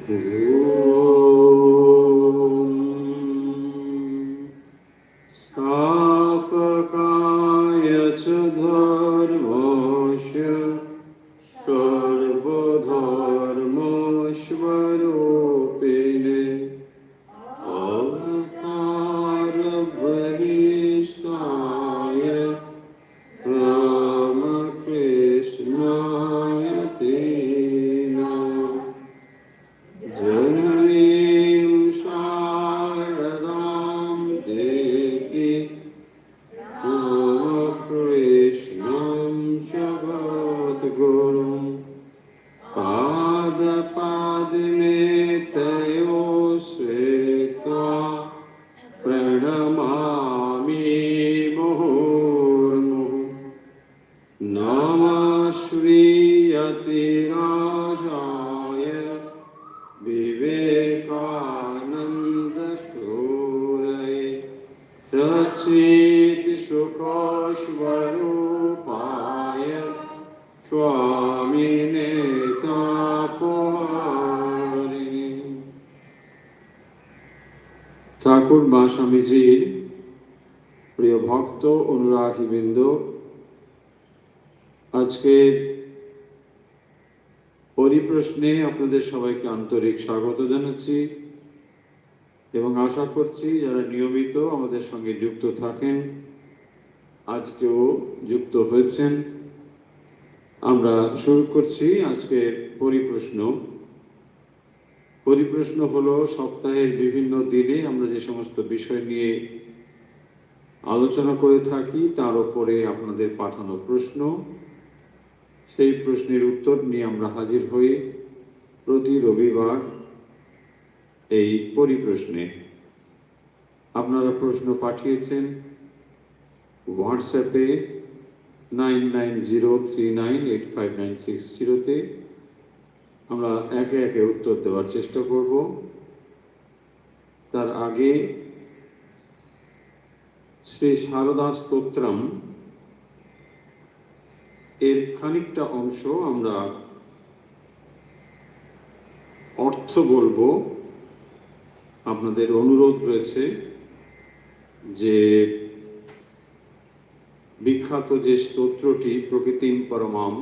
स्थापकाय च धर्मस्य सर्वधर्मस्वरूपिणे अवतारवरिष्ठाय रामकृष्णाय ते नमः। जननीं शारदां देवी रामकृष्णं जगद्गुरुं पादपाद्मे तयो श्रित्वा प्रणमामि मुहुर्मुहुः। नमः श्रीयतिराजाय विवेकानन्दसूरये सच्चित्सुखस्वरूपाय स्वामिने तापहारिणे। ঠাকুর মা স্বামীজির প্রিয় ভক্ত অনুরাগীবৃন্দ, আজকে পরিপ্রশ্নে আপনাদের সবাইকে আন্তরিক স্বাগত জানাচ্ছি এবং আশা করছি যারা নিয়মিত আমাদের সঙ্গে যুক্ত থাকেন আজকেও যুক্ত হয়েছেন। আমরা শুরু করছি আজকের পরিপ্রশ্ন। পরিপ্রশ্ন হলো সপ্তাহের বিভিন্ন দিনে আমরা যে সমস্ত বিষয় নিয়ে আলোচনা করে থাকি তার উপরে আপনাদের পাঠানো প্রশ্ন, সেই প্রশ্নের উত্তর নিয়ে আমরা হাজির হই প্রতি রবিবার এই পরিপ্রশ্নে। আপনারা প্রশ্ন পাঠিয়েছেন হোয়াটসঅ্যাপে 9903985960-তে। আমরা একে একে উত্তর দেওয়ার চেষ্টা করব। তার আগে শ্রী শারদা স্তোত্রম এর খানিকটা অংশ আমরা অর্থ বলবো। আপনাদের অনুরোধ রয়েছে যে বিখ্যাত যে স্তোত্রটি প্রকৃতিম পরমাম,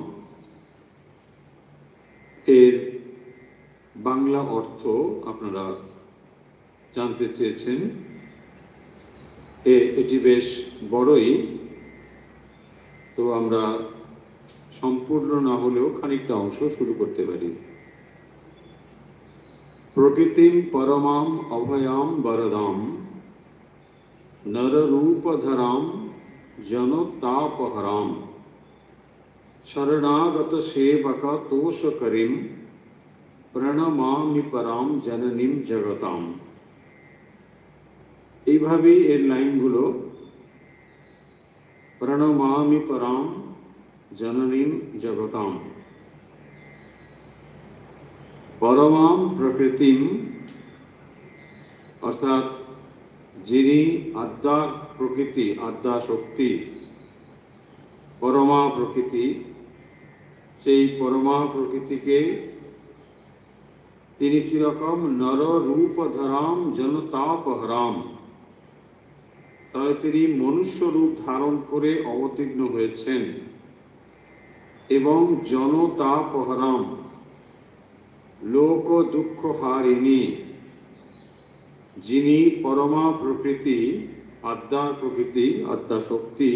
এর বাংলা অর্থ আপনারা জানতে চেয়েছেন। এটি বেশ বড়ই, তো আমরা সম্পূর্ণ না হলেও খানিকটা অংশ শুরু করতে পারি। প্রকৃতিম পরমাম অভয়াম বরদাম নররূপধরাম জনতাপহরাম শরণাগত সেবক তোষকরিম প্রণমামি পরাম জননীম জগতাম। এইভাবেই এর লাইনগুলো, প্রণমামি পরাম জননীম জগতাম। পরমাম প্রকৃতিম অর্থাৎ যিনি আদ্যা প্রকৃতি, আদ্যা শক্তি, পরমা প্রকৃতি, সেই পরমা প্রকৃতিকে তিনি কিরকম নর রূপ ধরাম জনতাপহরাম, তাহলে তিনি মনুষ্য রূপ ধারণ করে অবতীর্ণ হয়েছেন এবং জনতাপহরাম লোক দুঃখ হারিণী, যিনি পরমা প্রকৃতি, আদ্যা প্রকৃতি, আদ্যা শক্তি,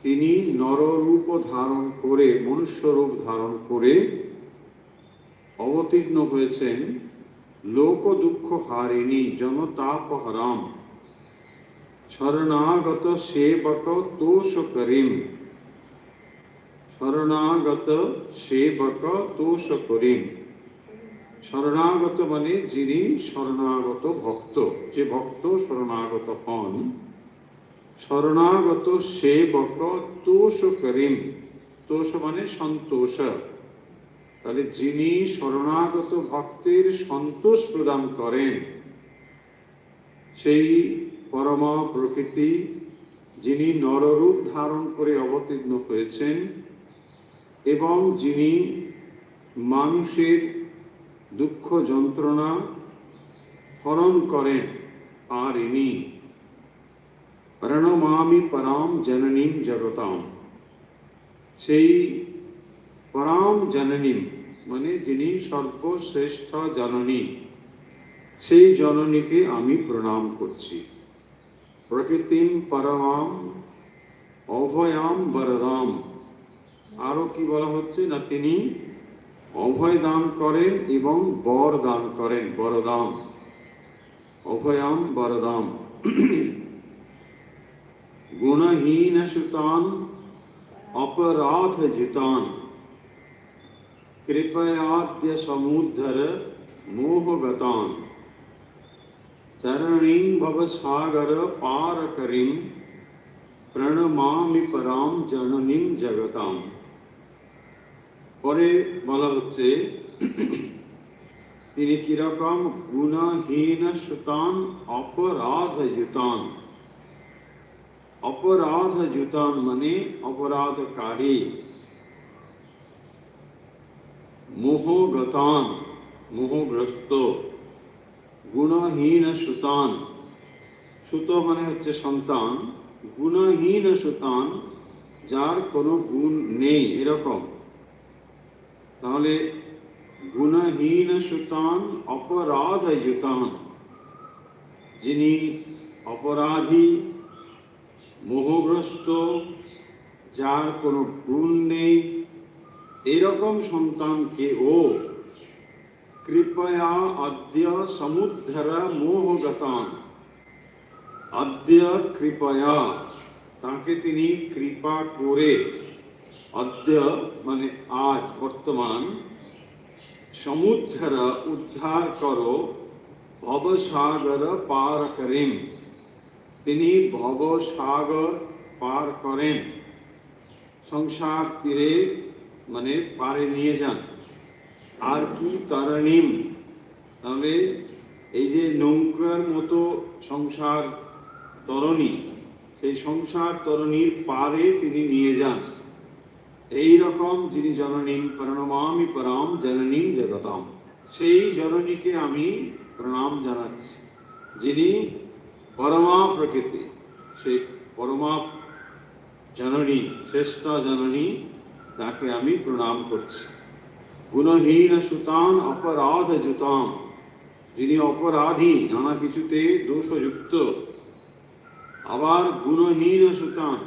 তিনি নররূপ ধারণ করে, মনুষ্য রূপ ধারণ করে অবতীর্ণ হয়েছেন লোক দুঃখ হারিণী জনতাপহরাম শরণাগত সেবক তোষ করিম। শরণাগত সেবক তোষ করিম। শরণাগত মানে যিনি শরণাগত ভক্ত, যে ভক্ত শরণাগত হন। শরণাগত সেবক তোষ করিম, তোষ মানে সন্তোষ, তাহলে যিনি শরণাগত ভক্তের সন্তোষ প্রদান করেন, সেই পরমা প্রকৃতি যিনি নররূপ ধারণ করে অবতীর্ণ হয়েছেন এবং যিনি মানুষের দুঃখ যন্ত্রণা হরণ করেন পারিনি। প্রণমামি পরাম জননীম জগতাম, সেই পরাম জননীম মানে যিনি সর্বশ্রেষ্ঠ জননী, সেই জননীকে আমি প্রণাম করছি। প্রকৃতিম পরমাম অভয়াম বরদাম, আরো কি বলা হচ্ছে না, তিনি অভয় দান করেন এবং বর দান করেন, বরদাম, অভয়াম বরদাম। গুণহীন সুতান অপরাধ জিতান, কৃপয়াদ্য সমুদ্ধর মোহগতান, তরণীং ভবসাগর পার করিম, প্রণমামি পরাম জননীম জগতাম। পরে বলা হচ্ছে তিনি কিরকম, গুণহীন সুতান অপরাধ জুতান। অপরাধ জুতান মানে অপরাধকারী, মোহগতান মোহগ্রস্ত, গুণহীন সুতান, সুত মানে হচ্ছে সন্তান, গুণহীন সুতান যার কোনো গুণ নেই এরকম। তাহলে গুণহীন সুতান অপরাধ যুতান, যিনি অপরাধী, মোহগ্রস্ত, যার কোনো গুণ নেই, এরকম সন্তানকে ও কৃপয়া অদ্য সমুদ্ধর মোহগতান, অদ্য কৃপয়া তাকে তিনি কৃপা করে, অদ্য মানে আজ বর্তমান, সমুদ্ধর উদ্ধার করো, ভবসাগর পার করেন, তিনি ভবসাগর পার করেন, সংসার তীরে মানে পারে নিয়ে যান। আর কি, তরণীম, তাহলে এই যে নৌকার মতো সংসার তরণী, সেই সংসার তরণীর পারে তিনি নিয়ে যান। এই রকম যিনি জননীম প্রণমামি পরাম জননীম জগতাম, সেই জননীকে আমি প্রণাম জানাচ্ছি, যিনি পরমা প্রকৃতি, সেই পরমা জননী, শ্রেষ্ঠ জননী, তাকে আমি প্রণাম করছি। গুণহীন সুতান অপরাধ যুতাম, যিনি অপরাধী, নানা কিছুতে দোষযুক্ত। আবার গুণহীন সুতান,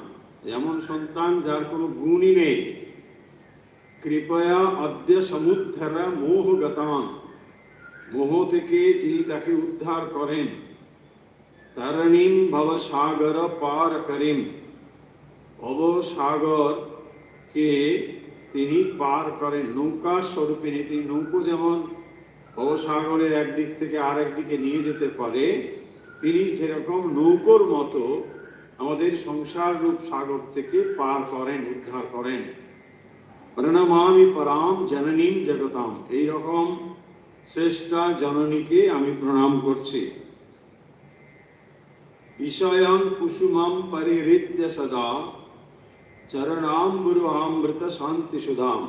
এমন সন্তান যার কোনো গুণই নেই। কৃপয়া অদ্য সমুদ্ধর মোহগতান, মোহ থেকে যিনি তাকে উদ্ধার করেন। তরণীম ভবসাগর পার করেন, ভবসাগর কে তিনি পার করেন, নৌকা স্বরূপে। তিনি নৌকো যেমন ভবসাগরের একদিক থেকে আর একদিকে নিয়ে যেতে পারে, তিনি যেরকম নৌকোর মতো আমাদের সংসার রূপ সাগর থেকে পার করেন, উদ্ধার করেন। প্রণমামি পরাম জননীম জগতাম, এইরকম শ্রেষ্ঠা জননীকে আমি প্রণাম করছি। বিষয়ং কুসুমম পরিহৃত্য সদা, চরণাম্বুরুহামৃত শান্তি সুধাম,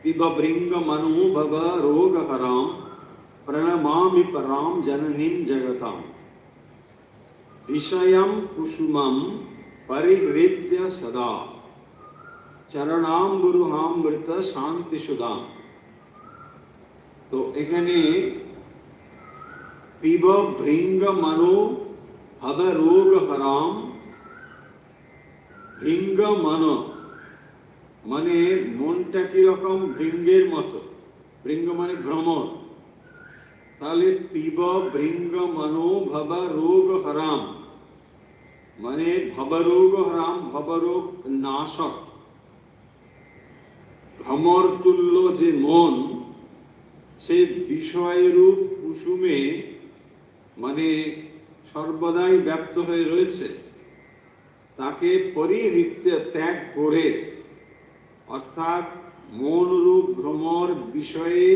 পিবভৃঙ্গ মনোভব রোগহরাম, প্রণমামি পরাম জননীম জগতাম। বিষয়ম কুসুমম পরিহৃত্য সদা, চরণাম্বুরুহামৃত শান্তি সুধাম। তো এখানে পিব ভৃঙ্গ মনো ভব রোগ হরাম, ভৃঙ্গ মন মানে মনটা কিরকম, ভৃঙ্গের মতো, ভৃঙ্গ মানে ভ্রমর। তাহলে পিব ভৃঙ্গ মনো ভব রোগ হরাম মানে ভবরোগ হরাম, ভবরোগ নাশক। ভ্রমর তুল্য যে মন, সে বিষয়রূপ কুসুমে মানে সর্বদাই ব্যাপ্ত হয়ে রয়েছে, তাকে পরিহৃত্য ত্যাগ করে, অর্থাৎ মনরূপ ভ্রমর বিষয়ে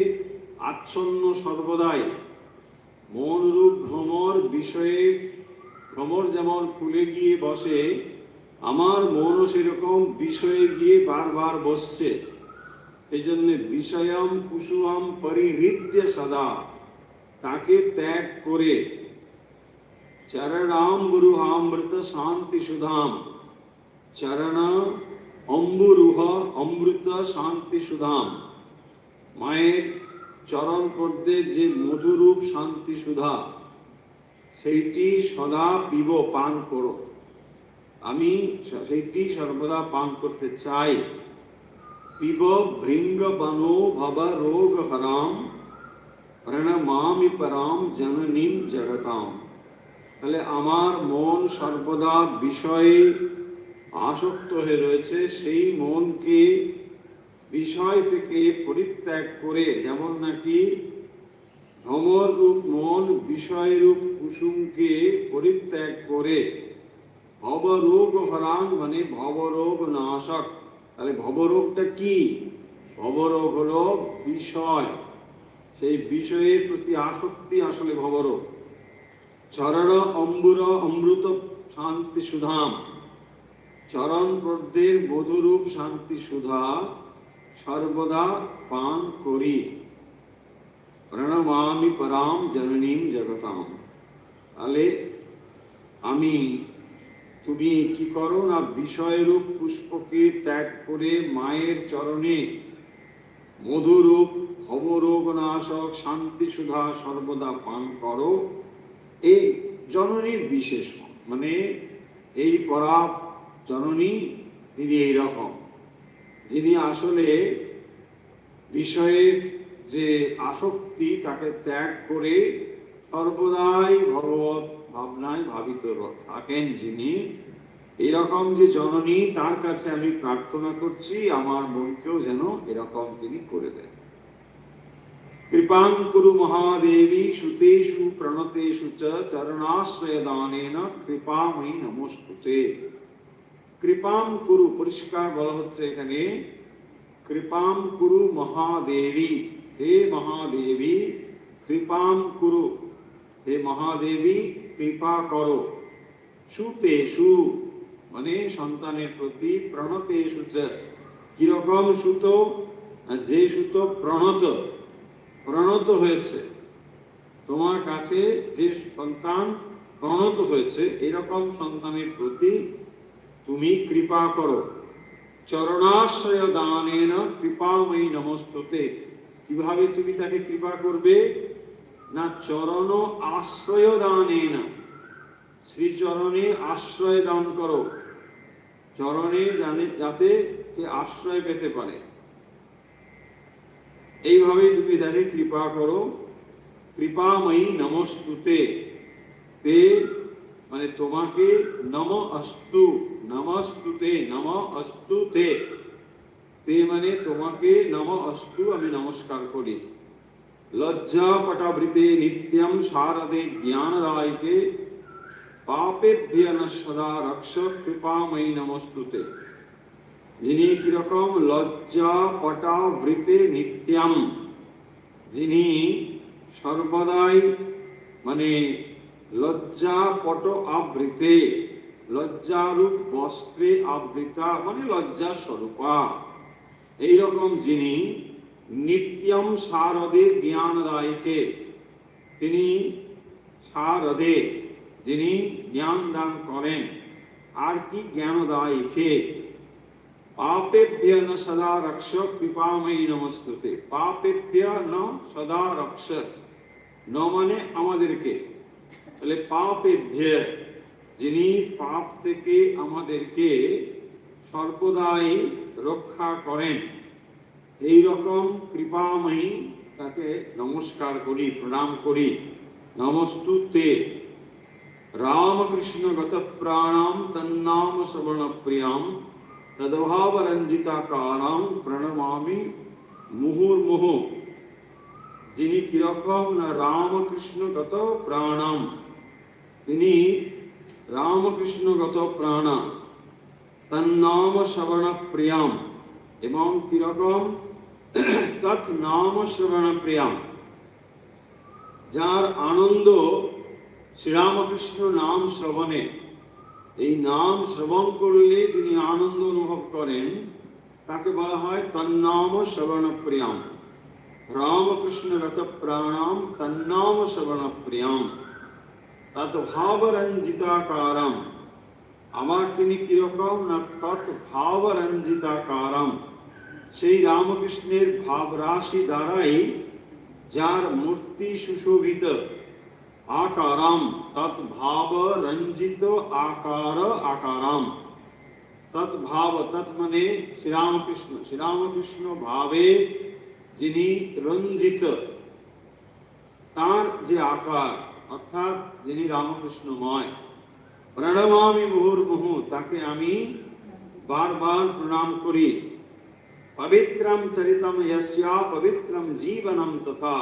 আচ্ছন্ন সর্বদাই। মনরূপ ভ্রমর বিষয়ে, ভ্রমর যেমন ফুলে গিয়ে বসে, আমার মনও সেরকম বিষয়ে গিয়ে বারবার বসছে। এই জন্য বিষয়ম কুসুমম পরিহৃত্য সদা, তাকে ত্যাগ করে চরণাম গুরুহামৃত শান্তি সুধাম, চরণ অম্বুরুহ অমৃত শান্তি সুধাম, মায়ের চরণ পদ্মের যে মধুরূপ শান্তি সুধা, সেইটি সদা পিব, পান করো। আমি সেইটি সর্বদা পান করতে চাই। পিব ভৃঙ্গ বনো ভব রোগ হরাম, প্রণমামি পরাম জননীম জগতাম। তাহলে আমার মন সর্বদা বিষয়ে আসক্ত হয়ে রয়েছে, সেই মনকে বিষয় থেকে পরিত্যাগ করে, যেমন নাকি ভ্রমর রূপ মন বিষয় রূপ কুসুমকে পরিত্যাগ করে ভবরোগ হরাং, মানে ভবরোগ নাশক। তাহলে ভবরোগটা কি? ভবরোগ হলো বিষয়, সেই বিষয়ের প্রতি আসক্তি আসলে ভবরোগ। চরণ অম্বুর অমৃত শান্তি সুধাম, চরণ পদ্মের মধুরূপ শান্তি সুধা সর্বদা পান করি। প্রণমামি পরাম জননীম জগতাম। তাহলে তুমি কি করো না, বিষয়রূপ পুষ্পকে ত্যাগ করে মায়ের চরণে মধুরূপ ভবরোগ নাশক শান্তি সুধা সর্বদা পান করো। এই জননীর বিশেষ, মানে এই পরা জননী তিনি এইরকম, যিনি আসলে বিষয়ের যে আসক্তি তাকে ত্যাগ করে সর্বদাই ভগবত ভাবনায় ভাবিত থাকেন, যিনি এরকম যে জননী, তার কাছে আমি প্রার্থনা করছি আমার মনকেও যেন এরকম তিনি করে দেন। কৃপাং কুরু মহাদেবী সুতেষু প্রণতেষু চ চরণাশ্রয় দানেন কৃপাময়ী নমস্তুতে। কৃপাং কুরু, পরিষ্কার বলা হচ্ছে এখানে, কৃপাং কুরু মহাদেবী, হে মহাদেবী কৃপাং কুরু, হে মহাদেবী কৃপা করো। সুতেষু মানে সন্তানের প্রতি, প্রণতেষু চ, কিরকম সুত? যে সুত প্রণত হয়েছে, তোমার কাছে যে সন্তান প্রণত হয়েছে, এরকম সন্তানের প্রতি তুমি কৃপা করো। চরণাশ্রয় দানেন কৃপাময়ী নমস্তুতে। কিভাবে তুমি তাকে কৃপা করবে না? চরণ আশ্রয় দানেন, শ্রীচরণে আশ্রয় দান করো, চরণে যাতে সে আশ্রয় পেতে পারে, এইভাবে তুমি তাকে কৃপা করো। কৃপাময়ী নমস্তুতে, তে মানে তোমাকে, নম অস্তু, নমস্তুতে, নম অস্তুতে, তে মানে তোমাকে, নম অস্তু আমি নমস্কার করি। লজ্জা পটাবৃতে নিত্যম শারদে জ্ঞানদায়িকে, পাপেভ্য ন সদা রক্ষ কৃপাময়ী নমস্তুতে। যিনি কিরকম? লজ্জা পটাবৃতে নিত্যম, যিনি সর্বদাই মানে লজ্জা পট আবৃতে, লজ্জারূপ বস্ত্রে আবৃতা মানে লজ্জা স্বরূপা, এইরকম যিনি নিত্যম শারদে জ্ঞানদায়িকে, তিনি শারদে যিনি জ্ঞান দান করেন, আর কি জ্ঞানদায়িকে। পাপেভ্য ন সদা রক্ষ কৃপাময়ী নমস্তুতে। পাপেভ্য ন সদা রক্ষ, ন মানে আমাদেরকে, তাহলে পাপেভ্য যিনি পাপ থেকে আমাদেরকে সর্বদাই রক্ষা করেন, এই রকম কৃপাময়ী তাকে নমস্কার করি, প্রণাম করি। নমস্তুতে। রামকৃষ্ণ গত প্রাণাম তন্নাম শ্রবণ প্রিয়াম তদ্ভাব রঞ্জিতাকারাম প্রণমামি মুহুর্মুহু। যিনি কিরকম না রামকৃষ্ণগত প্রাণাম, তিনি রামকৃষ্ণগত প্রাণা, তন্নাম শ্রবণ প্রিয়াম, এবং কিরকম? তৎ নাম শ্রবণ প্রিয়াম, যার আনন্দ শ্রীরামকৃষ্ণ নাম শ্রবণে। এই নাম শ্রবণ করলে যিনি আনন্দ অনুভব করেন, তাকে বলা হয় তন্নাম শ্রবণ প্রিয়াম। রামকৃষ্ণ রত প্রাণাম তন্নাম শ্রবণ প্রিয়াম তৎ ভাব রঞ্জিতাকারম। আমার তিনি কিরকম না তৎ ভাব রঞ্জিতাকারম, সেই রামকৃষ্ণের ভাব রাশি দ্বারাই যার মূর্তি সুশোভিত। আকারম তৎ ভাব রঞ্জিত আকার আকারম। তৎ ভাব, তৎ মানে শ্রীরামকৃষ্ণ, শ্রীরামকৃষ্ণ ভাবে যিনি রঞ্জিত, তার যে আকার, অর্থাৎ যিনি রামকৃষ্ণময়। প্রণমামি মুহুর্মুহু, তাকে আমি বারবার প্রণাম করি। পবিত্রম চরিতম যস্যা পবিত্রম জীবনম তথা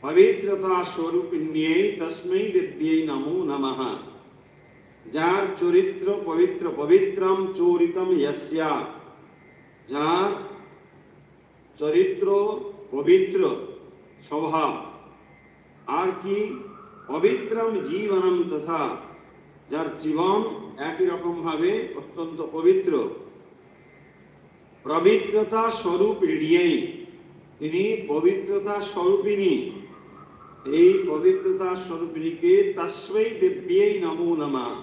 পবিত্রতা স্বরূপিণ্যে তস্मै দিব্যৈ নমো নমঃ। যার চরিত্র পবিত্র, পবিত্রম চরিতম যস্যা, যার চরিত্র পবিত্র স্বভাব, আর কি পবিত্রম জীবনম তথা, যার জীবন একই রকম ভাবে অত্যন্ত পবিত্র। পবিত্রতা স্বরূপিণ্যে, তিনি পবিত্রতা স্বরূপিণী, এই পবিত্রতা স্বরূপিণীকে তস্मै দিব্যৈ নমো নমঃ,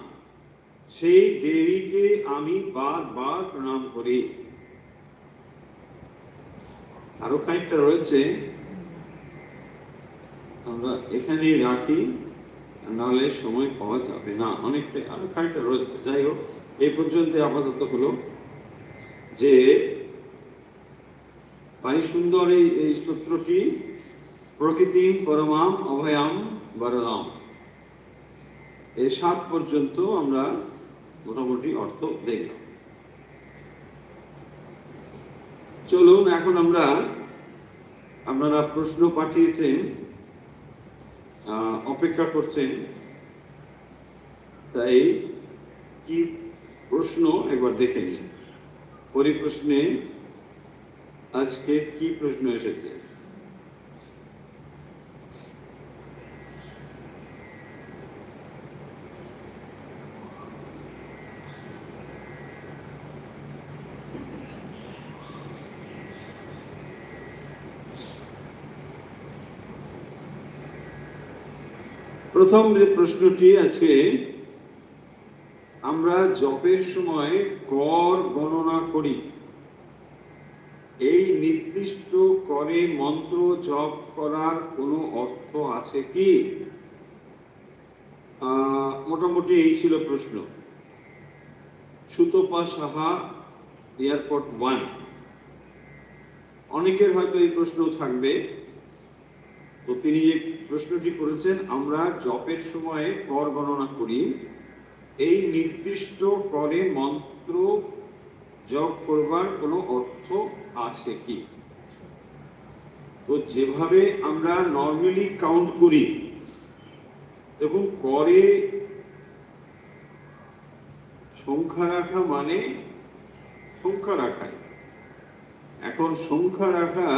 সেই দেবীকে আমি বারবার প্রণাম করি। আরো খানিকটা রয়েছে, আমরা এখানেই রাখি, নাহলে সময় পাওয়া যাবে না। অনেকটা আরো খানিকটা রয়েছে, যাই হোক এই পর্যন্ত আপাতত হলো যে ভারী সুন্দর এই স্তোত্রটি প্রকৃতিম পরমাম অভয়াম বরদাম, এই 7 পর্যন্ত আমরা মোটামুটি অর্থ দেখলাম। চলুন এখন আমরা, আপনারা প্রশ্ন পাঠিয়েছেন, অপেক্ষা করছেন, তাই কি প্রশ্ন একবার দেখে নিন। পরিপ্রশ্নে আজকে কি প্রশ্ন এসেছে? প্রথম যে প্রশ্নটি আছে, আমরা জপের সময় কর গণনা করি, এই নির্দিষ্ট করে মন্ত্র জপ করার কোনো অর্থ আছে কি? মোটামুটি এই ছিল প্রশ্ন। সুতপা সাহা, এয়ারপোর্ট 1। অনেকের হয়তো এই প্রশ্ন থাকবে, তো তিনি যে প্রশ্নটি করেছেন, আমরা জপের সময় কর গণনা করি, এই নির্দিষ্ট করে মন্ত্র জপ করবার কোনো অর্থ আছে কি? তো যেভাবে আমরা নর্মালি কাউন্ট করি, দেখুন করে সংখ্যা রাখা মানে সংখ্যা রাখাই। এখন সংখ্যা রাখা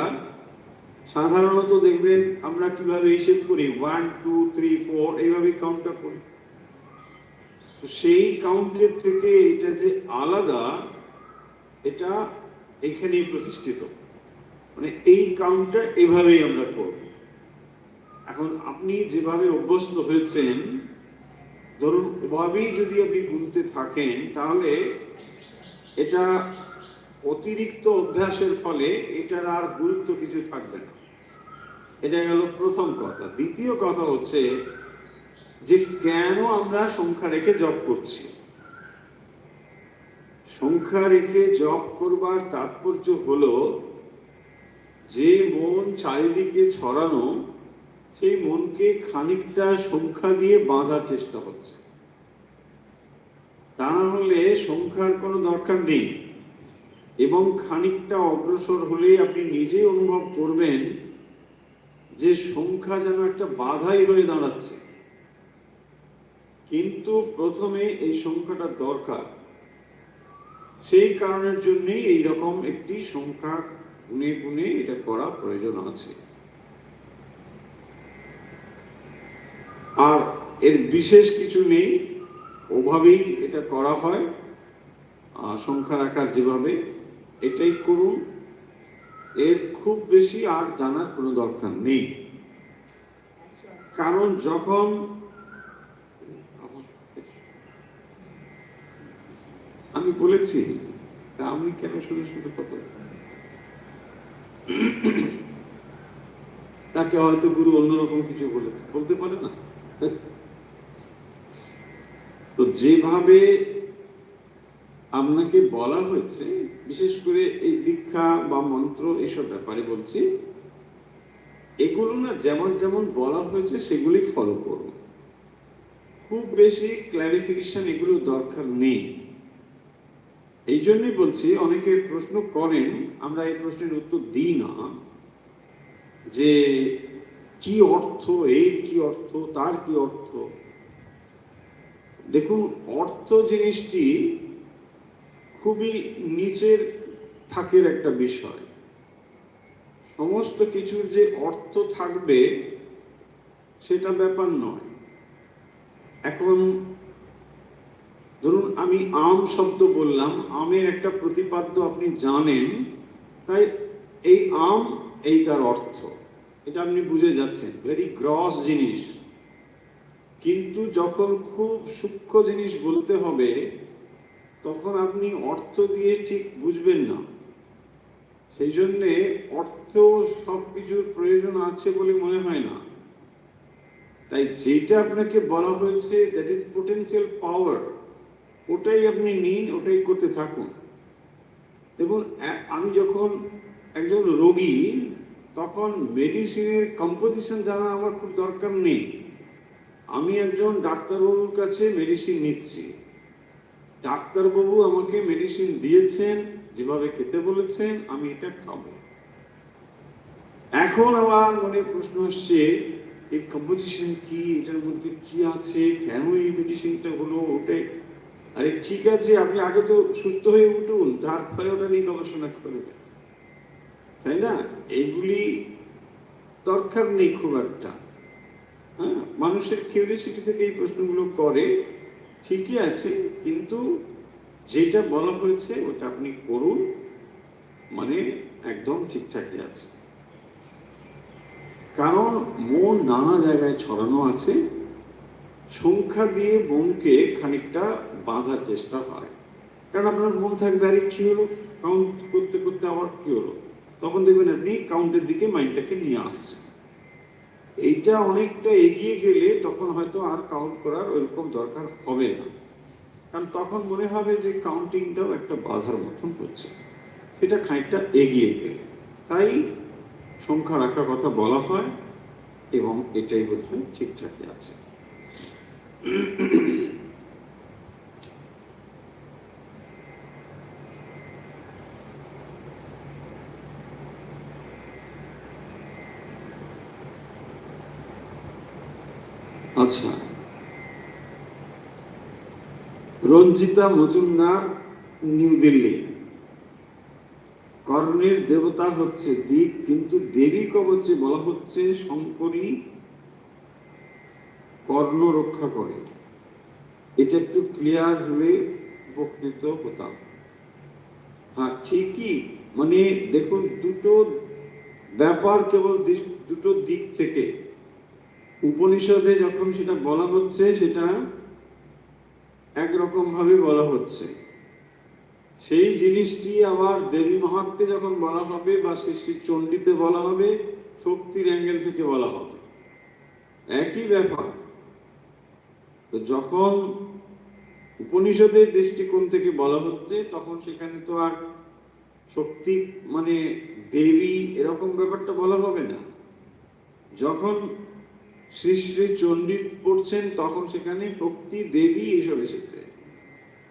সাধারণত দেখবেন আমরা কিভাবে হিসেব করি, 1 2 3 4 এইভাবে কাউন্টটা করি। তো সেই কাউন্টের থেকে এটা যে আলাদা, এটা এখানেই প্রতিষ্ঠিত, মানে এই কাউন্টটা এভাবেই আমরা করব। এখন আপনি যেভাবে অভ্যস্ত হয়েছেন, ধরুন ওভাবেই যদি আপনি গুনতে থাকেন, তাহলে এটা অতিরিক্ত অভ্যাসের ফলে এটার আর গুরুত্ব কিছু থাকবে না। এটা গেল প্রথম কথা। দ্বিতীয় কথা হচ্ছে যে কেন আমরা সংখ্যা রেখে জপ করছি। সংখ্যা রেখে জপ করবার তাৎপর্য হলো যে মন চারিদিকে ছড়ানো, সেই মনকে খানিকটা সংখ্যা দিয়ে বাঁধার চেষ্টা হচ্ছে। তা না হলে সংখ্যার কোনো দরকার নেই, এবং খানিকটা অগ্রসর হলে আপনি নিজে অনুভব করবেন যে সংখ্যা যেন একটা বাধাই হয়ে দাঁড়াচ্ছে। কিন্তু প্রথমে এই সংখ্যাটা দরকার, সেই কারণের জন্যই এইরকম একটি সংখ্যা গুনে গুনে এটা করা প্রয়োজন আছে। আর এর বিশেষ কিছু নেই, ওভাবেই এটা করা হয় সংখ্যা রাখার যেভাবে, এটাই করুন, এর খুব বেশি আর জানার কোনো দরকার নেই। কারণ যখন আমি বলেছি, তা আমি কেন শুধু শুধু কথা বলছি? তাকে হয়তো গুরু অন্যরকম কিছু বলেছে, বলতে পারে না। তো যেভাবে আপনাকে বলা হয়েছে, বিশেষ করে এই দীক্ষা বা মন্ত্র এসব ব্যাপারে বলছি, এগুলো না যেমন যেমন বলা হয়েছে সেগুলি ফলো করুন। খুব বেশি ক্ল্যারিফিকেশন এগুলো দরকার নেই। এই জন্যই বলছি, অনেকে প্রশ্ন করেন, আমরা এই প্রশ্নের উত্তর দিই না যে কি অর্থ, এর কি অর্থ, তার কি অর্থ। দেখুন, অর্থ জিনিসটি খুবই নিচের থাকের একটা বিষয়। সমস্ত কিছুর যে অর্থ থাকবে সেটা ব্যাপার নয়। এখন ধরুন আমি আম শব্দ বললাম, আমের একটা প্রতিপাদ্য আপনি জানেন, তাই এই আম, এই তার অর্থ, এটা আপনি বুঝে যাচ্ছেন, ভেরি গ্রস জিনিস। কিন্তু যখন খুব সূক্ষ্ম জিনিস বলতে হবে তখন আপনি অর্থ দিয়ে ঠিক বুঝবেন না। সেই জন্যে অর্থ সবকিছুর প্রয়োজন আছে বলে মনে হয় না। তাই যেটা আপনাকে বলা হয়েছে, দ্যাট ইজ পোটেনশিয়াল পাওয়ার, ওটাই আপনি নিন, ওটাই করতে থাকুন। দেখুন, আমি যখন একজন রোগী, তখন মেডিসিনের কম্পোজিশন জানা আমার খুব দরকার নেই। আমি একজন ডাক্তারবাবুর কাছে মেডিসিন নিচ্ছি, ডাক্তারবাবু আমাকে মেডিসিন দিয়েছেন, যেভাবে খেতে বলেছেন, আমি এটা খাবো। এখন আমার মনে প্রশ্ন আসছে, এই কম্পোজিশন কি, এটার মধ্যে কি আছে, কেন এই মেডিসিনটা হলো, ওটাই। আরে ঠিক আছে, আপনি আগে তো সুস্থ হয়ে উঠুন, তারপরে ওটা নিয়ে গবেষণা করবেন, তাই না? এইগুলি দরকার নেই খুব একটা। হ্যাঁ, মানুষের কিউরিওসিটি থেকে এই প্রশ্নগুলো করে, ঠিকই আছে, কিন্তু যেটা বলা হয়েছে ওটা আপনি করুন, মানে একদম ঠিকঠাকই আছে। কারণ মন নানা জায়গায় ছড়ানো আছে, সংখ্যা দিয়ে মনকে খানিকটা বাঁধার চেষ্টা হয়। কারণ আপনার মন থাকবে, আরে কি হলো, কাউন্ট করতে করতে আবার কি হলো, তখন দেখবেন আপনি কাউন্টের দিকে মাইন্ডটাকে নিয়ে আসছেন। এইটা অনেকটা এগিয়ে গেলে তখন হয়তো আর কাউন্ট করার ওইরকম দরকার হবে না, কারণ তখন মনে হবে যে কাউন্টিংটাও একটা বাধার মতন হচ্ছে। সেটা খানিকটা এগিয়ে গেলে, তাই সংখ্যা রাখার কথা বলা হয়, এবং এটাই বোধহয় ঠিকঠাকই আছে। আচ্ছা, রঞ্জিতা মজুমদার, নিউ দিল্লি। কর্ণের দেবতা হচ্ছে দিক, কিন্তু দেবী কবচে বলা হচ্ছে শঙ্করী কর্ণ রক্ষা করে। এটা একটু ক্লিয়ার হলে উপকৃত হতাম। হ্যাঁ, ঠিকই, মানে দেখুন, দুটো ব্যাপার কেবল দুটো দিক থেকে। উপনিষদে যখন সেটা বলা হচ্ছে, সেটা একরকম ভাবে বলা হচ্ছে, সেই জিনিসটি আবার দেবী মাহাত্ম্যে যখন বলা হবে বা শ্রী চণ্ডীতে বলা হবে, শক্তির অ্যাঙ্গেল থেকে বলা হবে, একই ব্যাপার। তো যখন উপনিষদের দৃষ্টিকোণ থেকে বলা হচ্ছে, তখন সেখানে তো আর শক্তি মানে দেবী এরকম ব্যাপারটা বলা হবে না। যখন শ্রী শ্রী চণ্ডী পড়ছেন, তখন সেখানে শক্তি, দেবী এসব এসেছে,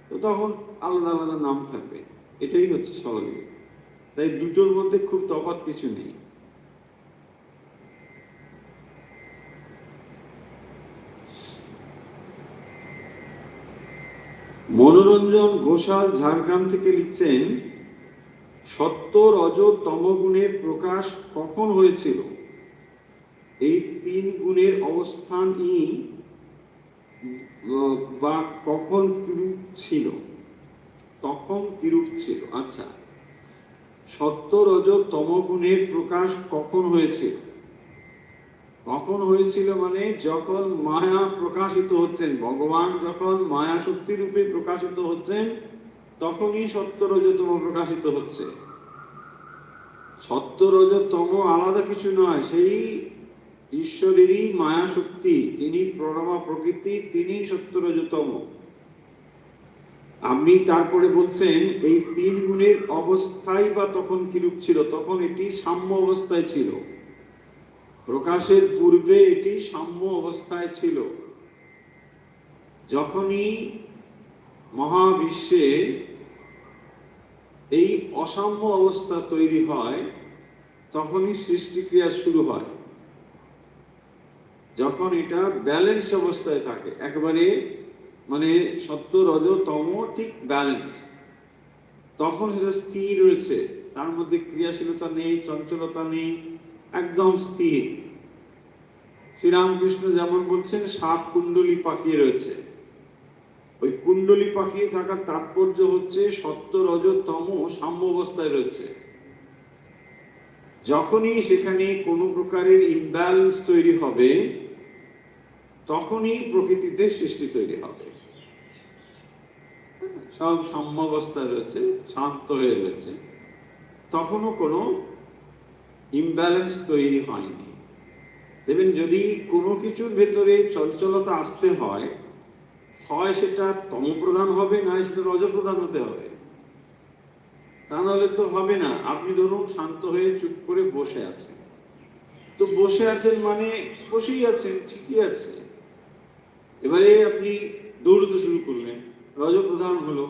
তো তখন আলাদা আলাদা নাম থাকবে, এটাই হচ্ছে স্বাভাবিক। তাই দুটোর মধ্যে খুব তফাৎ কিছু নেই। মনোরঞ্জন ঘোষাল ঝাড়গ্রাম থেকে লিখছেন, সত্য রজ তম গুণের প্রকাশ কখন হয়েছিল? এই তিন গুণের অবস্থানই বা কখন কিরূপ ছিল, তখন কিরূপ ছিল? আচ্ছা, সত্য রজ তম গুণের প্রকাশ কখন হয়েছে? কখন হয়েছিল মানে যখন মায়া প্রকাশিত হচ্ছেন, ভগবান যখন মায়া শক্তি রূপে প্রকাশিত হচ্ছেন, তখনই সত্য রজতম প্রকাশিত হচ্ছে। সত্য রজতম আলাদা কিছু নয়, সেই ঈশ্বরেরই মায়া শক্তি, তিনি পরমা প্রকৃতি, তিনি সত্য রজতম। আপনি তারপরে বলছেন এই তিন গুণের অবস্থায় বা তখন কিরূপ ছিল? তখন এটি সাম্য অবস্থায় ছিল, প্রকাশের পূর্বে এটি সাম্য অবস্থায় ছিল। যখনই মহাবিশ্বে এই অসাম্য অবস্থা তৈরি হয়, তখনই সৃষ্টিক্রিয়া শুরু হয়। যখন এটা ব্যালেন্স অবস্থায় থাকে, একেবারে মানে সত্য রজ তম ঠিক ব্যালেন্স, তখন সেটা স্থির রয়েছে, তার মধ্যে ক্রিয়াশীলতা নেই, চঞ্চলতা নেই, একদম স্থির। শ্রীরামকৃষ্ণ যেমন বলছেন সাত কুণ্ডলী পাকিয়ে রয়েছে। ওই কুণ্ডলী পাকিয়ে থাকার তাৎপর্য হচ্ছে সত্য রজ তম সাম্য অবস্থায় রয়েছে। যখনই সেখানে কোনো প্রকারের ইমব্যালেন্স তৈরি হবে, তখনই প্রকৃতিতে সৃষ্টি তৈরি হবে। সব সাম্য অবস্থায় রয়েছে, শান্ত হয়ে রয়েছে, তখনও কোনো ইমব্যালেন্স তৈরি হয়নি। দেখবেন যদি কোনো কিছুর ভেতরে চঞ্চলতা আসতে হয়, হয় সেটা তমপ্রধান হবে, না সেটা রজপ্রধান হতে হবে, তা নাহলে তো হবে না। আপনি ধরুন শান্ত হয়ে চুপ করে বসে আছেন, তো বসে আছেন মানে বসেই আছেন, ঠিকই আছে। এবারে আপনি দৌড়তে শুরু করলেন, রজপ্রধান হলো,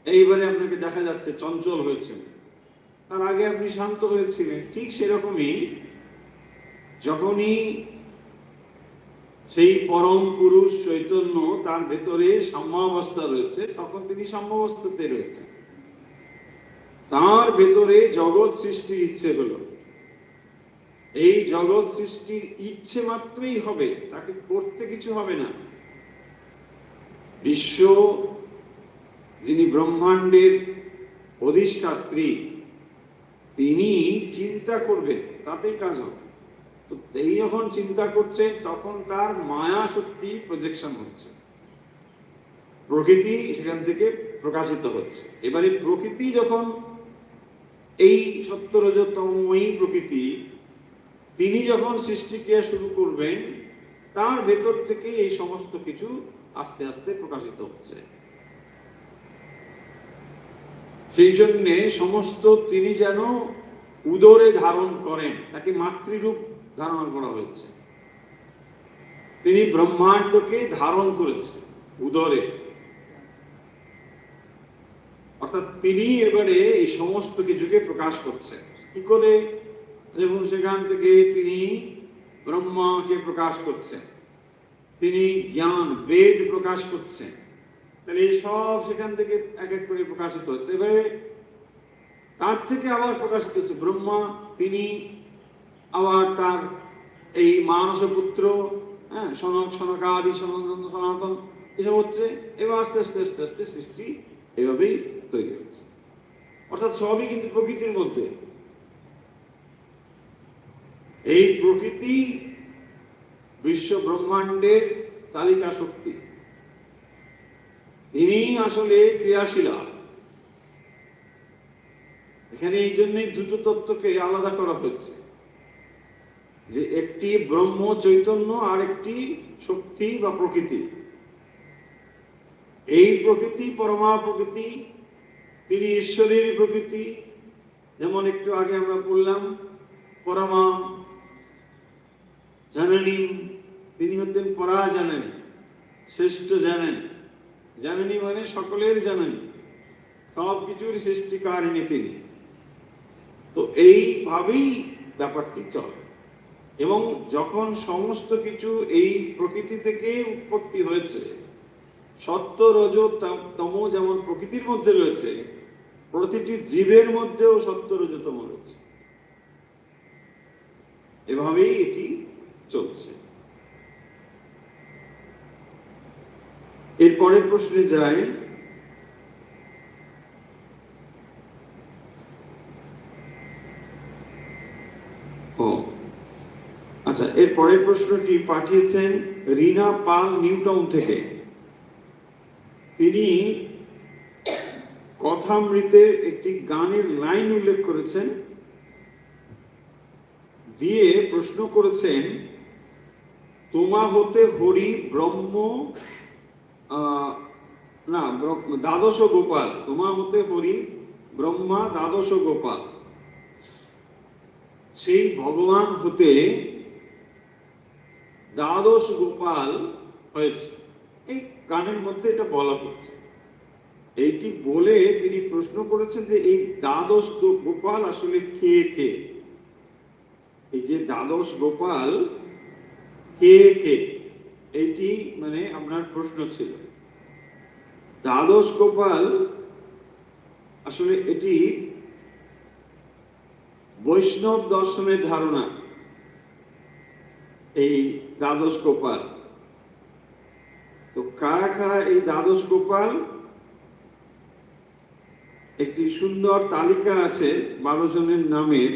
এইবারে আপনাকে দেখা যাচ্ছে চঞ্চল হয়েছে, তার আগে আপনি শান্ত হয়েছিলেন। ঠিক সেরকমই যখনই সেই পরম পুরুষ চৈতন্য তার ভেতরে সাম্যাবস্থা রয়েছে, তখন তিনি সাম্যাবস্থাতে রয়েছেন। তার ভেতরে জগৎ সৃষ্টির ইচ্ছে হলো, এই জগৎ সৃষ্টির ইচ্ছে মাত্রই হবে, তাকে করতে কিছু হবে না। বিশ্ব যিনি ব্রহ্মাণ্ডের অধিষ্ঠাত্রী, তিনি চিন্তা করবেন, তাতেই কাজ হবে। তো তিনি যখন চিন্তা করছেন, তখন তার মায়া শক্তি প্রজেকশন হচ্ছে, প্রকৃতি সেখান থেকে প্রকাশিত হচ্ছে। এবারে প্রকৃতি যখন এই সত্য রজতময়ী প্রকৃতি, তিনি যখন সৃষ্টিক্রিয়া শুরু করবেন, তার ভেতর থেকে এই সমস্ত কিছু আস্তে আস্তে প্রকাশিত হচ্ছে। সেই জন্যে সমস্ত তিনি যেন উদরে ধারণ করেন, তাকে মাতৃরূপ ধারণ করা হয়েছে। তিনি ব্রহ্মাণ্ডকে ধারণ করেছেন উদরে, অর্থাৎ তিনি এবারে এই সমস্ত কিছুকে প্রকাশ করছেন। কি করে? দেখুন, সেখান থেকে তিনি ব্রহ্মাকে প্রকাশ করছেন, তিনি জ্ঞান বেদ প্রকাশ করছেন, তাহলে এই সব সেখান থেকে এক এক করে প্রকাশিত হচ্ছে। এবারে তার থেকে আবার প্রকাশিত হচ্ছে ব্রহ্মা, তিনি আবার তার এই মানস পুত্র, সনক সনকাদি সনাতন সনাতন, এসব হচ্ছে। এবার আস্তে আস্তে আস্তে আস্তে সৃষ্টি এভাবেই তৈরি হচ্ছে। অর্থাৎ সবই কিন্তু প্রকৃতির মধ্যে। এই প্রকৃতি বিশ্ব ব্রহ্মাণ্ডের চালিকা শক্তি, তিনি আসলে ক্রিয়াশীলা। এখানে এই জন্যই দুটো তত্ত্বকে আলাদা করা হয়েছে, যে একটি ব্রহ্ম চৈতন্য আর একটি শক্তি বা প্রকৃতি। এই প্রকৃতি পরমা প্রকৃতি, তিনি ঈশ্বরের প্রকৃতি। যেমন একটু আগে আমরা বললাম পরমা জননী, তিনি হচ্ছেন পরা জননী, শ্রেষ্ঠ জননী। জননী মানে সকলের জননী, সব কিছুর সৃষ্টিকারিণী তিনি। তো এইভাবেই ব্যাপারটি চলে। এবং যখন সমস্ত কিছু এই প্রকৃতি থেকে উৎপত্তি হয়েছে, সত্য রজ তম যেমন প্রকৃতির মধ্যে রয়েছে, প্রতিটি জীবের মধ্যেও সত্য রজতম রয়েছে। এভাবেই এটি চলছে। এর পরের প্রশ্নে যাই। আচ্ছা, এর পরের প্রশ্নটি পাঠিয়েছেন রিনা পাল নিউটাউন থেকে। তিনি কথামৃতের একটি গানের লাইন উল্লেখ করেছেন, দিয়ে প্রশ্ন করেছেন, তোমা হতে হরি ব্রহ্ম দ্বাদশ গোপাল, তোমা হতে হরি ব্রহ্মা দ্বাদশ গোপাল, সেই ভগবান হতে দ্বাদশ গোপাল হয়েছে। এই গানের মধ্যে এটা বলা হচ্ছে। এইটি বলে তিনি প্রশ্ন করেছেন যে এই দ্বাদশ গোপাল আসলে কে কে? এই যে দ্বাদশ গোপাল কে কে, এইটি মানে আপনার প্রশ্ন ছিল। দ্বাদশ গোপাল আসলে এটি বৈষ্ণব দর্শনের ধারণা। এই দ্বাদশ গোপাল, তো কারা কারা এই দ্বাদশ গোপাল, একটি সুন্দর তালিকা আছে 12 জনের নামের।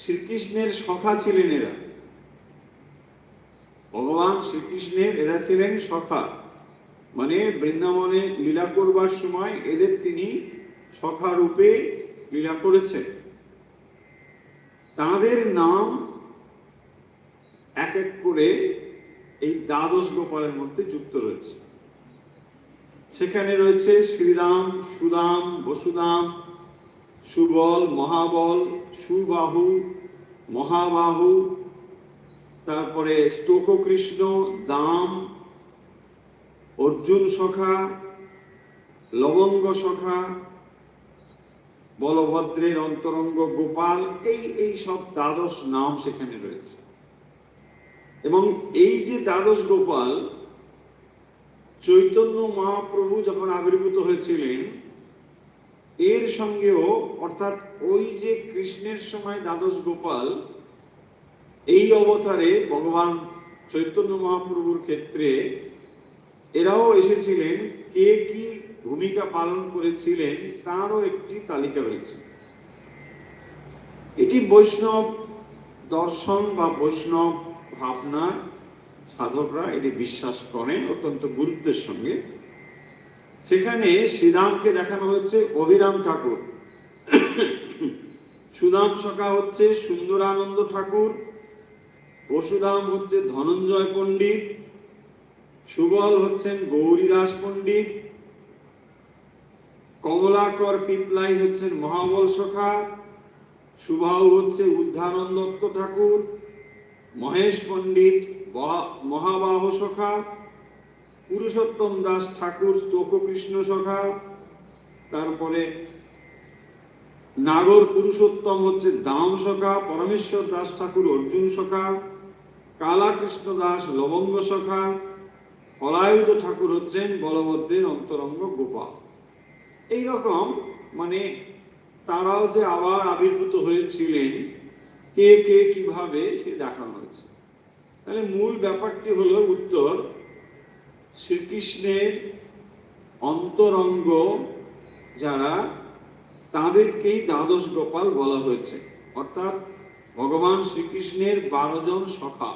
শ্রীকৃষ্ণের সখা ছিলেন এরা, ভগবান শ্রীকৃষ্ণের এরা ছিলেন সখা, মানে বৃন্দাবনে লীলা করবার সময় এদের তিনি সখা রূপে লীলা করেছেন। তাদের নাম এক এক করে এই দ্বাদশ গোপালের মধ্যে যুক্ত রয়েছে। সেখানে রয়েছে শ্রীরাম, সুদাম, বসুদাম, সুবল, মহাবল, সুবাহু, মহাবাহু, তারপরে স্তোক কৃষ্ণ, দাম, অর্জুন সখা, লবঙ্গ সখা, বলভদ্রের অন্তরঙ্গ গোপাল, এই সব দ্বাদশ নাম সেখানে রয়েছে। এবং এই যে দ্বাদশ গোপাল, চৈতন্য মহাপ্রভু যখন আবির্ভূত হয়েছিলেন এর সঙ্গেও, অর্থাৎ ওই যে কৃষ্ণের সময় দ্বাদশ গোপাল, এই অবতারে ভগবান চৈতন্য মহাপ্রভুর ক্ষেত্রে এরাও এসেছিলেন। কে কি ভূমিকা পালন করেছিলেন তারও একটি তালিকা রয়েছে। এটি বৈষ্ণব দর্শন বা বৈষ্ণব ভাবনার সাধকরা এটি বিশ্বাস করেন অত্যন্ত গুরুত্বের সঙ্গে। সেখানে শ্রীরামকে দেখানো হচ্ছে অভিরাম ঠাকুর, সুদাম সখা হচ্ছে সুন্দরানন্দ ঠাকুর, বসুদাম হচ্ছে ধনঞ্জয় পণ্ডিত, সুবল হচ্ছেন গৌরীদাস পণ্ডিত, কমলাকর পিপলাই হচ্ছেন মহাবল সখা, সুবাহু হচ্ছে উদ্ধানন্দ দত্ত ঠাকুর, মহেশ পণ্ডিত মহাবাহ সখা, পুরুষোত্তম দাস ঠাকুর স্তোক কৃষ্ণ সখা, তারপরে নাগর পুরুষোত্তম হচ্ছে দাম সখা, পরমেশ্বর দাস ঠাকুর অর্জুন সখা, কালা কৃষ্ণ দাস লবঙ্গ সখা, কলায়ুধ ঠাকুর হচ্ছেন বলভদ্রের অন্তরঙ্গ গোপাল। এইরকম মানে তারাও যে আবার আবির্ভূত হয়েছিলেন কে কে কিভাবে সে দেখানো হয়েছে। তাহলে মূল ব্যাপারটি হলো উত্তর, শ্রীকৃষ্ণের অন্তরঙ্গ যারা তাদেরকেই দ্বাদশ গোপাল বলা হয়েছে। অর্থাৎ ভগবান শ্রীকৃষ্ণের 12 জন সখা,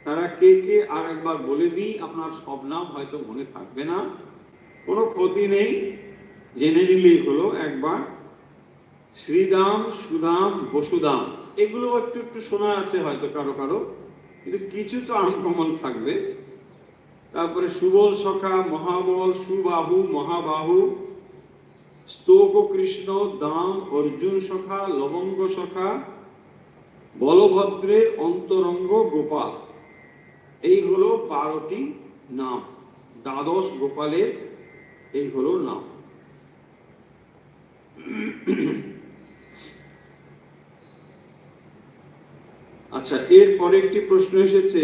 তারা কে কে আর একবার বলে দিই, আপনার সব নাম হয়তো মনে থাকবে না, কোনো ক্ষতি নেই, জেনে নিলেই হলো একবার। শ্রীদাম, সুদাম, বসুদাম, এগুলো একটু একটু শোনা আছে হয়তো কারো কারো, কিন্তু কিছু তো আনকমন থাকবে। তারপরে সুবল সখা, মহাবল, সুবাহু, মহাবাহু, স্তোক কৃষ্ণ, দাম, অর্জুন সখা, লবঙ্গ সখা, বলভদ্রের অন্তরঙ্গ গোপাল, এই হলো 12টি নাম। দ্বাদশ গোপালের এই হলো নাম। আচ্ছা, এরপরে একটি প্রশ্ন এসেছে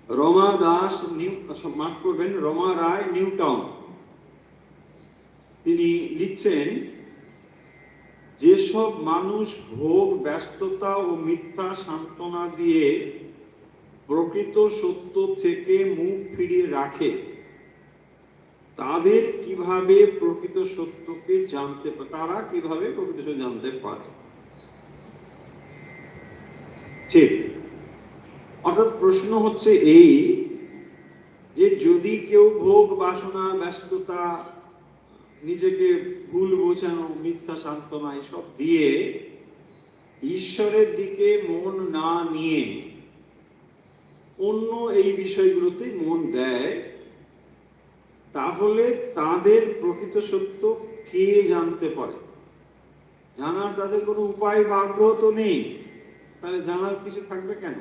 রমা দাস, মাফ করবেন, রমা রায় নিউটাউন। তিনি লিখছেন, যেসব মানুষ ভোগ, ব্যস্ততা ও মিথ্যা সান্ত্বনা দিয়ে প্রকৃত সত্য থেকে মুখ ফিরিয়ে রাখে, তাদের কিভাবে প্রকৃত সত্যকে জানতে পারে, তারা কিভাবে প্রকৃত সত্য জানতে পারে? ঠিক। অর্থাৎ প্রশ্ন হচ্ছে এই যে যদি কেউ ভোগ বাসনা, ব্যস্ততা, নিজেকে ভুল বোঝানো, মিথ্যা সান্ত্বনা এসব দিয়ে ঈশ্বরের দিকে মন না নিয়ে অন্য এই বিষয়গুলোতে মন দেয়, তাহলে তাদের প্রকৃত সত্য কে জানতে পারে? জানার তাদের কোনো উপায় বা আগ্রহ তো নেই। তাহলে জানার কিছু থাকবে কেন?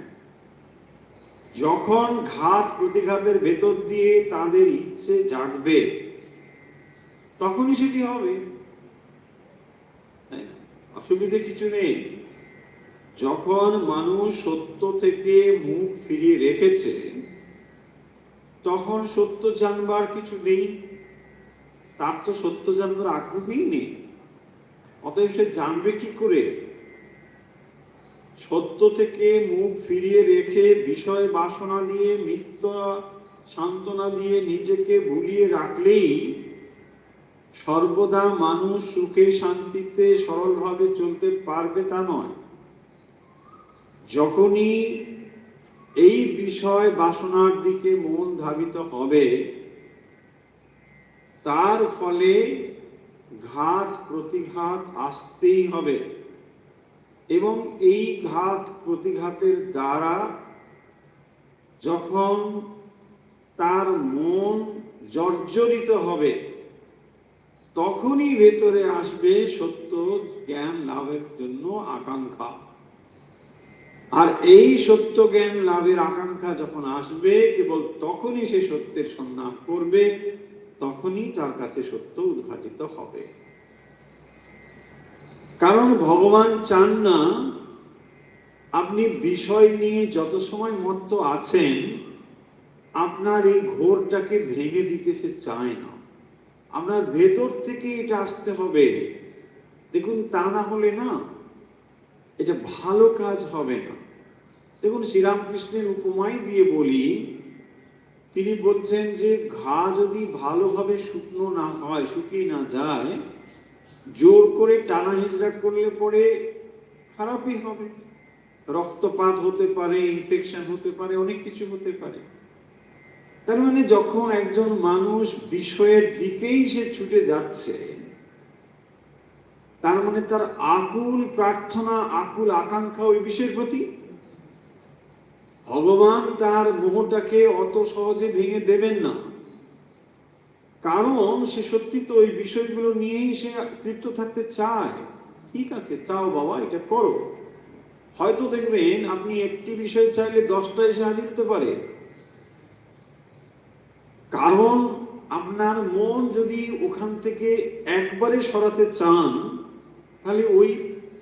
যখন ঘাত প্রতিঘাতের ভেতর দিয়ে তাদের ইচ্ছে জাগবে, তখনই সেটি হবে। অসুবিধে কিছু নেই। যখন মানুষ সত্য থেকে মুখ ফিরিয়ে রেখেছে, তখন সত্য জানবার কিছু নেই। তার তো সত্য জানবার আগ্রহই নেই। অতএব সে জানবে কি করে? সত্য থেকে মুখ ফিরিয়ে রেখে বিষয় বাসনা দিয়ে, মিথ্যা সান্ত্বনা দিয়ে নিজেকে ভুলিয়ে রাখলেই সর্বদা মানুষ সুখে শান্তিতে সরলভাবে চলতে পারবে তা নয়। যখনই এই বিষয় বাসনার দিকে মন ধাবিত হবে, তার ফলে ঘাত প্রতিঘাত আসতেই হবে, এবং এই ঘাত প্রতিঘাতের দ্বারা যখন তার মন জর্জরিত হবে, তখনই ভেতরে আসবে সত্য জ্ঞান লাভের জন্য আকাঙ্ক্ষা। আর এই সত্য জ্ঞান লাভের আকাঙ্ক্ষা যখন আসবে, কেবল তখনই সে সত্যের সন্ধান করবে, তখনই তার কাছে সত্য উদ্ঘাটিত হবে। কারণ ভগবান চান না আপনি বিষয় নিয়ে যত সময় মত্ত আছেন, আপনার এই ঘোরটাকে ভেঙে দিতে সে চায় না। আপনার ভেতর থেকে এটা আসতে হবে। দেখুন, তা না হলে না এটা ভালো কাজ হবে না। দেখুন, শ্রীরামকৃষ্ণের উপমাই দিয়ে বলি, তিনি বলছেন যে ঘা যদি ভালোভাবে শুকনো না হয়, শুকিয়ে না যায়, জোর করে টানা হিজড়া করলে পরে খারাপই হবে। রক্তপাত হতে পারে, ইনফেকশন হতে পারে, অনেক কিছু হতে পারে। তার মানে যখন একজন মানুষ বিষয়ের দিকেই সে ছুটে যাচ্ছে, তার মানে তার আকুল প্রার্থনা, আকুল আকাঙ্ক্ষা ওই বিষয়ের প্রতি। ভগবান তার মোহটাকে অত সহজে ভেঙে দেবেন না, কারণ সে সত্যি তো ওই বিষয়গুলো নিয়েই সে তৃপ্ত থাকতে চায়। ঠিক আছে, চাও বাবা, এটা করো। হয়তো দেখবেন আপনি একটি বিষয় চাইলে 10টা এসে হাজির হতে পারে। কারণ আপনার মন যদি ওখান থেকে একবারে সরাতে চান, তাহলে ওই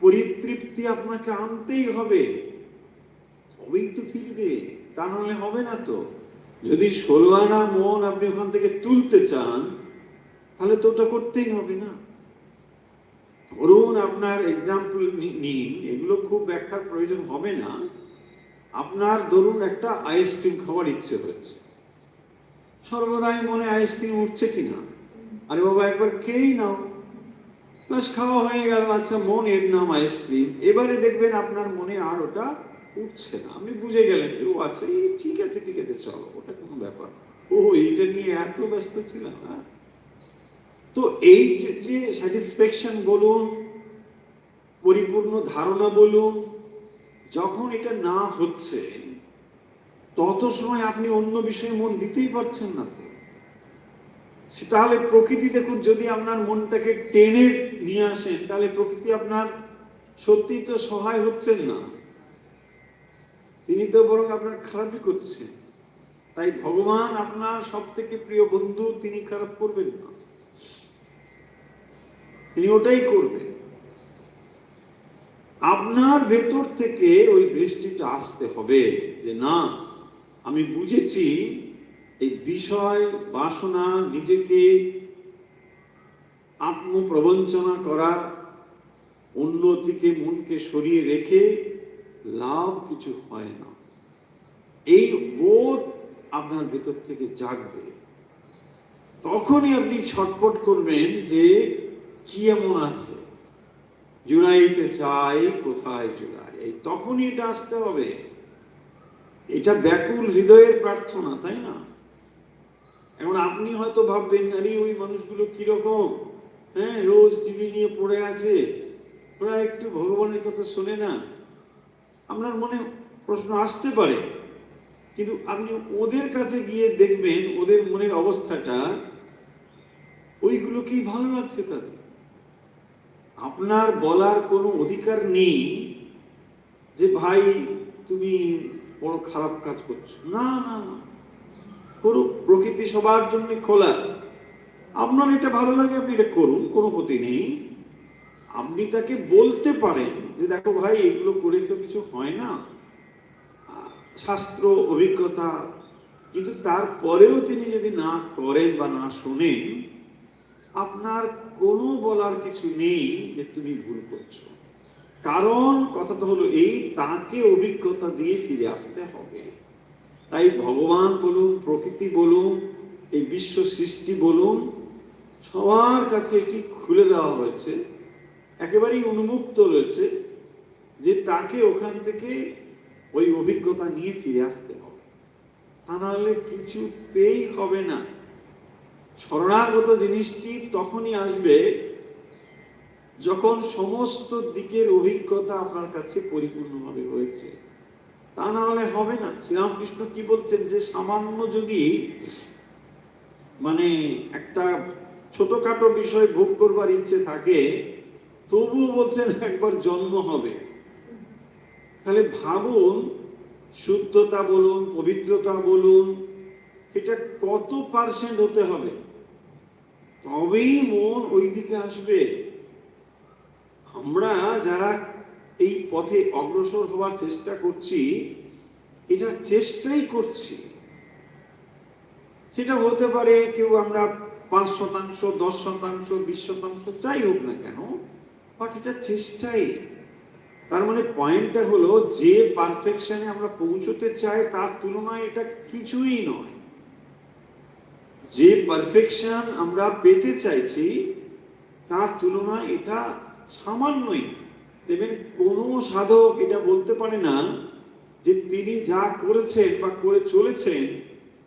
পরিতৃপ্তি আপনাকে আনতেই হবে, তবেই তো ফিরবে, তা নাহলে হবে না তো। যদি 16 আনা মন আপনি ওখান থেকে তুলতে চান, তাহলে তো ওটা করতেই হবে না। ধরুন, আপনার এক্সাম্পল নিন, এগুলো খুব ব্যাখ্যার প্রয়োজন হবে না। আপনার ধরুন একটা আইসক্রিম খাওয়ার ইচ্ছে হয়েছে, সর্বদাই মনে আইসক্রিম উঠছে কিনা, আরে বাবা একবার খেয়েই নাও, বাস খাওয়া হয়ে গেল। আচ্ছা, মনের নাম আইসক্রিম, এবারে দেখবেন আপনার মনে আর ওটা উঠছে না। আপনি বুঝে গেলেন যে ও আচ্ছা, ঠিক আছে ঠিক আছে, চলো, ওটা কোনো ব্যাপার, ও এইটা নিয়ে এত ব্যস্ত ছিলাম না। তো এই যে স্যাটিসফ্যাকশন বলুন, পরিপূর্ণ ধারণা বলুন, যখন এটা না হচ্ছে, তত সময় আপনি অন্য বিষয়ে মন দিতেই পারছেন না। তাহলে প্রকৃতি দেখুন, যদি আপনার মনটাকে টেনে নিয়ে আসেন, তাহলে প্রকৃতি আপনার সত্যি তো সহায় হচ্ছেন না, তিনি তো বরং আপনার খারাপই করছেন। তাই ভগবান আপনার সব থেকে প্রিয় বন্ধু, তিনি খারাপ করবেন না, তিনি ওটাই করবেন। আপনার ভেতর থেকে ওই দৃষ্টিটা আসতে হবে যে না, আমি বুঝেছি এই বিষয় বাসনা, নিজেকে আত্মপ্রবঞ্চনা করা, অন্য থেকে মনকে সরিয়ে রেখে লাভ কিছু হয় না। এই বোধ আপনার ভেতর থেকে জাগবে, তখনই আপনি ছটফট করবেন যে কি এমন আছে, জুড়াইতে চাই কোথায় জুড়াই, এই তখনই এটা আসতে হবে। এটা ব্যাকুল হৃদয়ের প্রার্থনা, তাই না? এখন আপনি হয়তো ভাববেন, আরে ওই মানুষগুলো কিরকম, হ্যাঁ, রোজ টিভি নিয়ে পড়ে আছে, ওরা একটু ভগবানের কথা শোনে না। আপনার মনে প্রশ্ন আসতে পারে, কিন্তু আপনি ওদের কাছে গিয়ে দেখবেন ওদের মনের অবস্থাটা, ওইগুলো কি ভালো লাগছে তাদের? আপনার বলার কোনো অধিকার নেই যে ভাই তুমি বড় খারাপ কাজ করছো, না না না, করুক, প্রকৃতি সবার জন্য খোলা। আপনার এটা ভালো লাগে আপনি এটা করুন, কোনো ক্ষতি নেই। আপনি তাকে বলতে পারেন যে দেখো ভাই, এগুলো করে তো কিছু হয় না, শাস্ত্র অভিজ্ঞতা, কিন্তু তারপরেও তিনি যদি না করেন বা না শোনেন, আপনার কোনো বলার কিছু নেই যে তুমি ভুল করছো। কারণ কথাটা হলো এই, তাকে অভিজ্ঞতা দিয়ে ফিরে আসতে হবে। তাই ভগবান বলুন, প্রকৃতি বলুন, এই বিশ্ব সৃষ্টি বলুন, সবার কাছে এটি খুলে দেওয়া হয়েছে, একেবারেই উন্মুক্ত রয়েছে যে তাকে ওখান থেকে ওই অভিজ্ঞতা নিয়ে ফিরে আসতে হবে। তা নাহলে কিছুতেই হবে না। শরণাগত জিনিসটি তখনই আসবে যখন সমস্ত দিকের অভিজ্ঞতা আপনার কাছে পরিপূর্ণভাবে হয়েছে, তা না হলে হবে না। শ্রীরামকৃষ্ণ কি বলছেন, যে সামান্য যদি মানে একটা ছোটখাটো বিষয় ভোগ করবার ইচ্ছে থাকে, তবুও বলছেন একবার জন্ম হবে। তাহলে ভাবুন, শুদ্ধতা বলুন, পবিত্রতা বলুন, এটা কত পার্সেন্ট হতে হবে, তবেই মন ওই দিকে আসবে। আমরা যারা এই পথে অগ্রসর হওয়ার চেষ্টা করছি, এটা চেষ্টাই করছি, সেটা হতে পারে কেউ আমরা 5%, 10%, 20% যাই হোক না কেন, বাট এটা চেষ্টাই। তার মানে পয়েন্টটা হলো, যে পারফেকশনে আমরা পৌঁছতে চাই তার তুলনায় এটা কিছুই নয়। যে পারফেকশন আমরা পেতে চাইছি তার তুলনায় এটা সামান্যই। দেখবেন কোন সাধক এটা বলতে পারে না যে তিনি যা করেছেন বা করে চলেছেন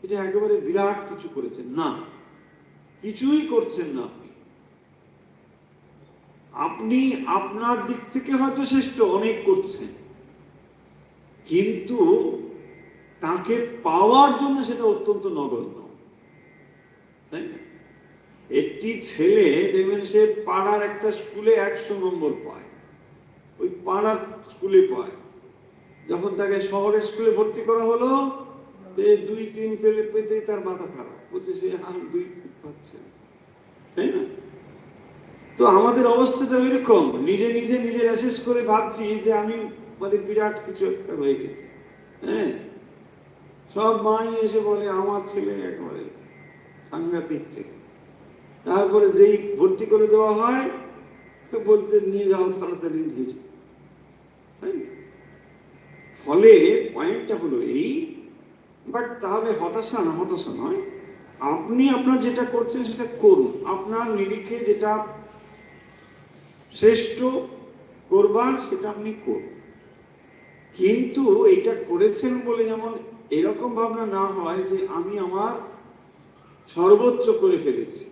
এটা একেবারে বিরাট কিছু করেছেন, না, কিছুই করছেন না। আপনি আপনার দিক থেকে হয়তো শ্রেষ্ঠ অনেক করছেন, কিন্তু তাকে পাওয়ার জন্য সেটা অত্যন্ত নগণ্য, তাই না? একটি ছেলে দেখবেন সে পাড়ার একটা স্কুলে 100 নম্বর পায়, ওই পাড়ার স্কুলে পায়। যখন তাকে শহরের স্কুলে ভর্তি করা হলো, 2-3 পেতেই তার মাথা খারাপ, বলছে সে আর 2-3 পাচ্ছে, তাই না? তো আমাদের অবস্থাটা এরকম, নিজে নিজে নিজের অ্যাসেস করে ভাবছি যে আমি মানে বিরাট কিছু একটা হয়ে গেছে। হ্যাঁ, সব মাই এসে বলে আমার ছেলে একেবারে সাংঘাতিক ছেলে। তারপরে যেই ভর্তি করে দেওয়া হয় তো বলতে নিয়ে যাও, তাড়াতাড়ি নিয়ে যাও। ফলে পয়েন্টটা হলো এই, বাট তাহলে হতাশা না, হতাশা নয়। আপনি আপনার যেটা করছেন সেটা করুন, আপনার নিরিখে যেটা শ্রেষ্ঠ করবার সেটা আপনি করুন। কিন্তু এটা করেছেন বলে যেমন এরকম ভাবনা না হয় যে আমি আমার সর্বোচ্চ করে ফেলেছি,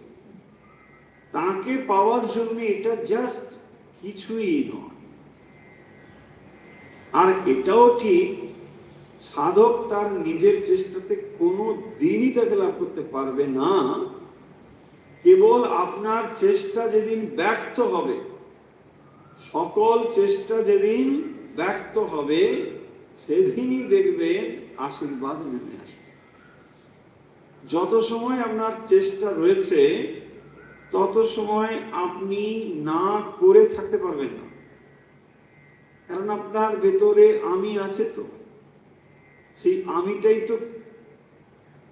তাকে পাওয়ার জন্য এটা জাস্ট কিছুই নয়। আর এটাও ঠিক, সাধক তার নিজের চেষ্টাতে কোনো দিনই তাকে লাভ করতে পারবে না। কেবল আপনার চেষ্টা যেদিন ব্যর্থ হবে, সকল চেষ্টা যেদিন ব্যর্থ হবে, সেদিনই দেখবেন আশীর্বাদ নেমে আসবে। যত সময় আপনার চেষ্টা রয়েছে তত সময় আপনি না করে থাকতে পারবেন না, কারণ আপনার ভেতরে আমি আছে, তো সেই আমিটাই তো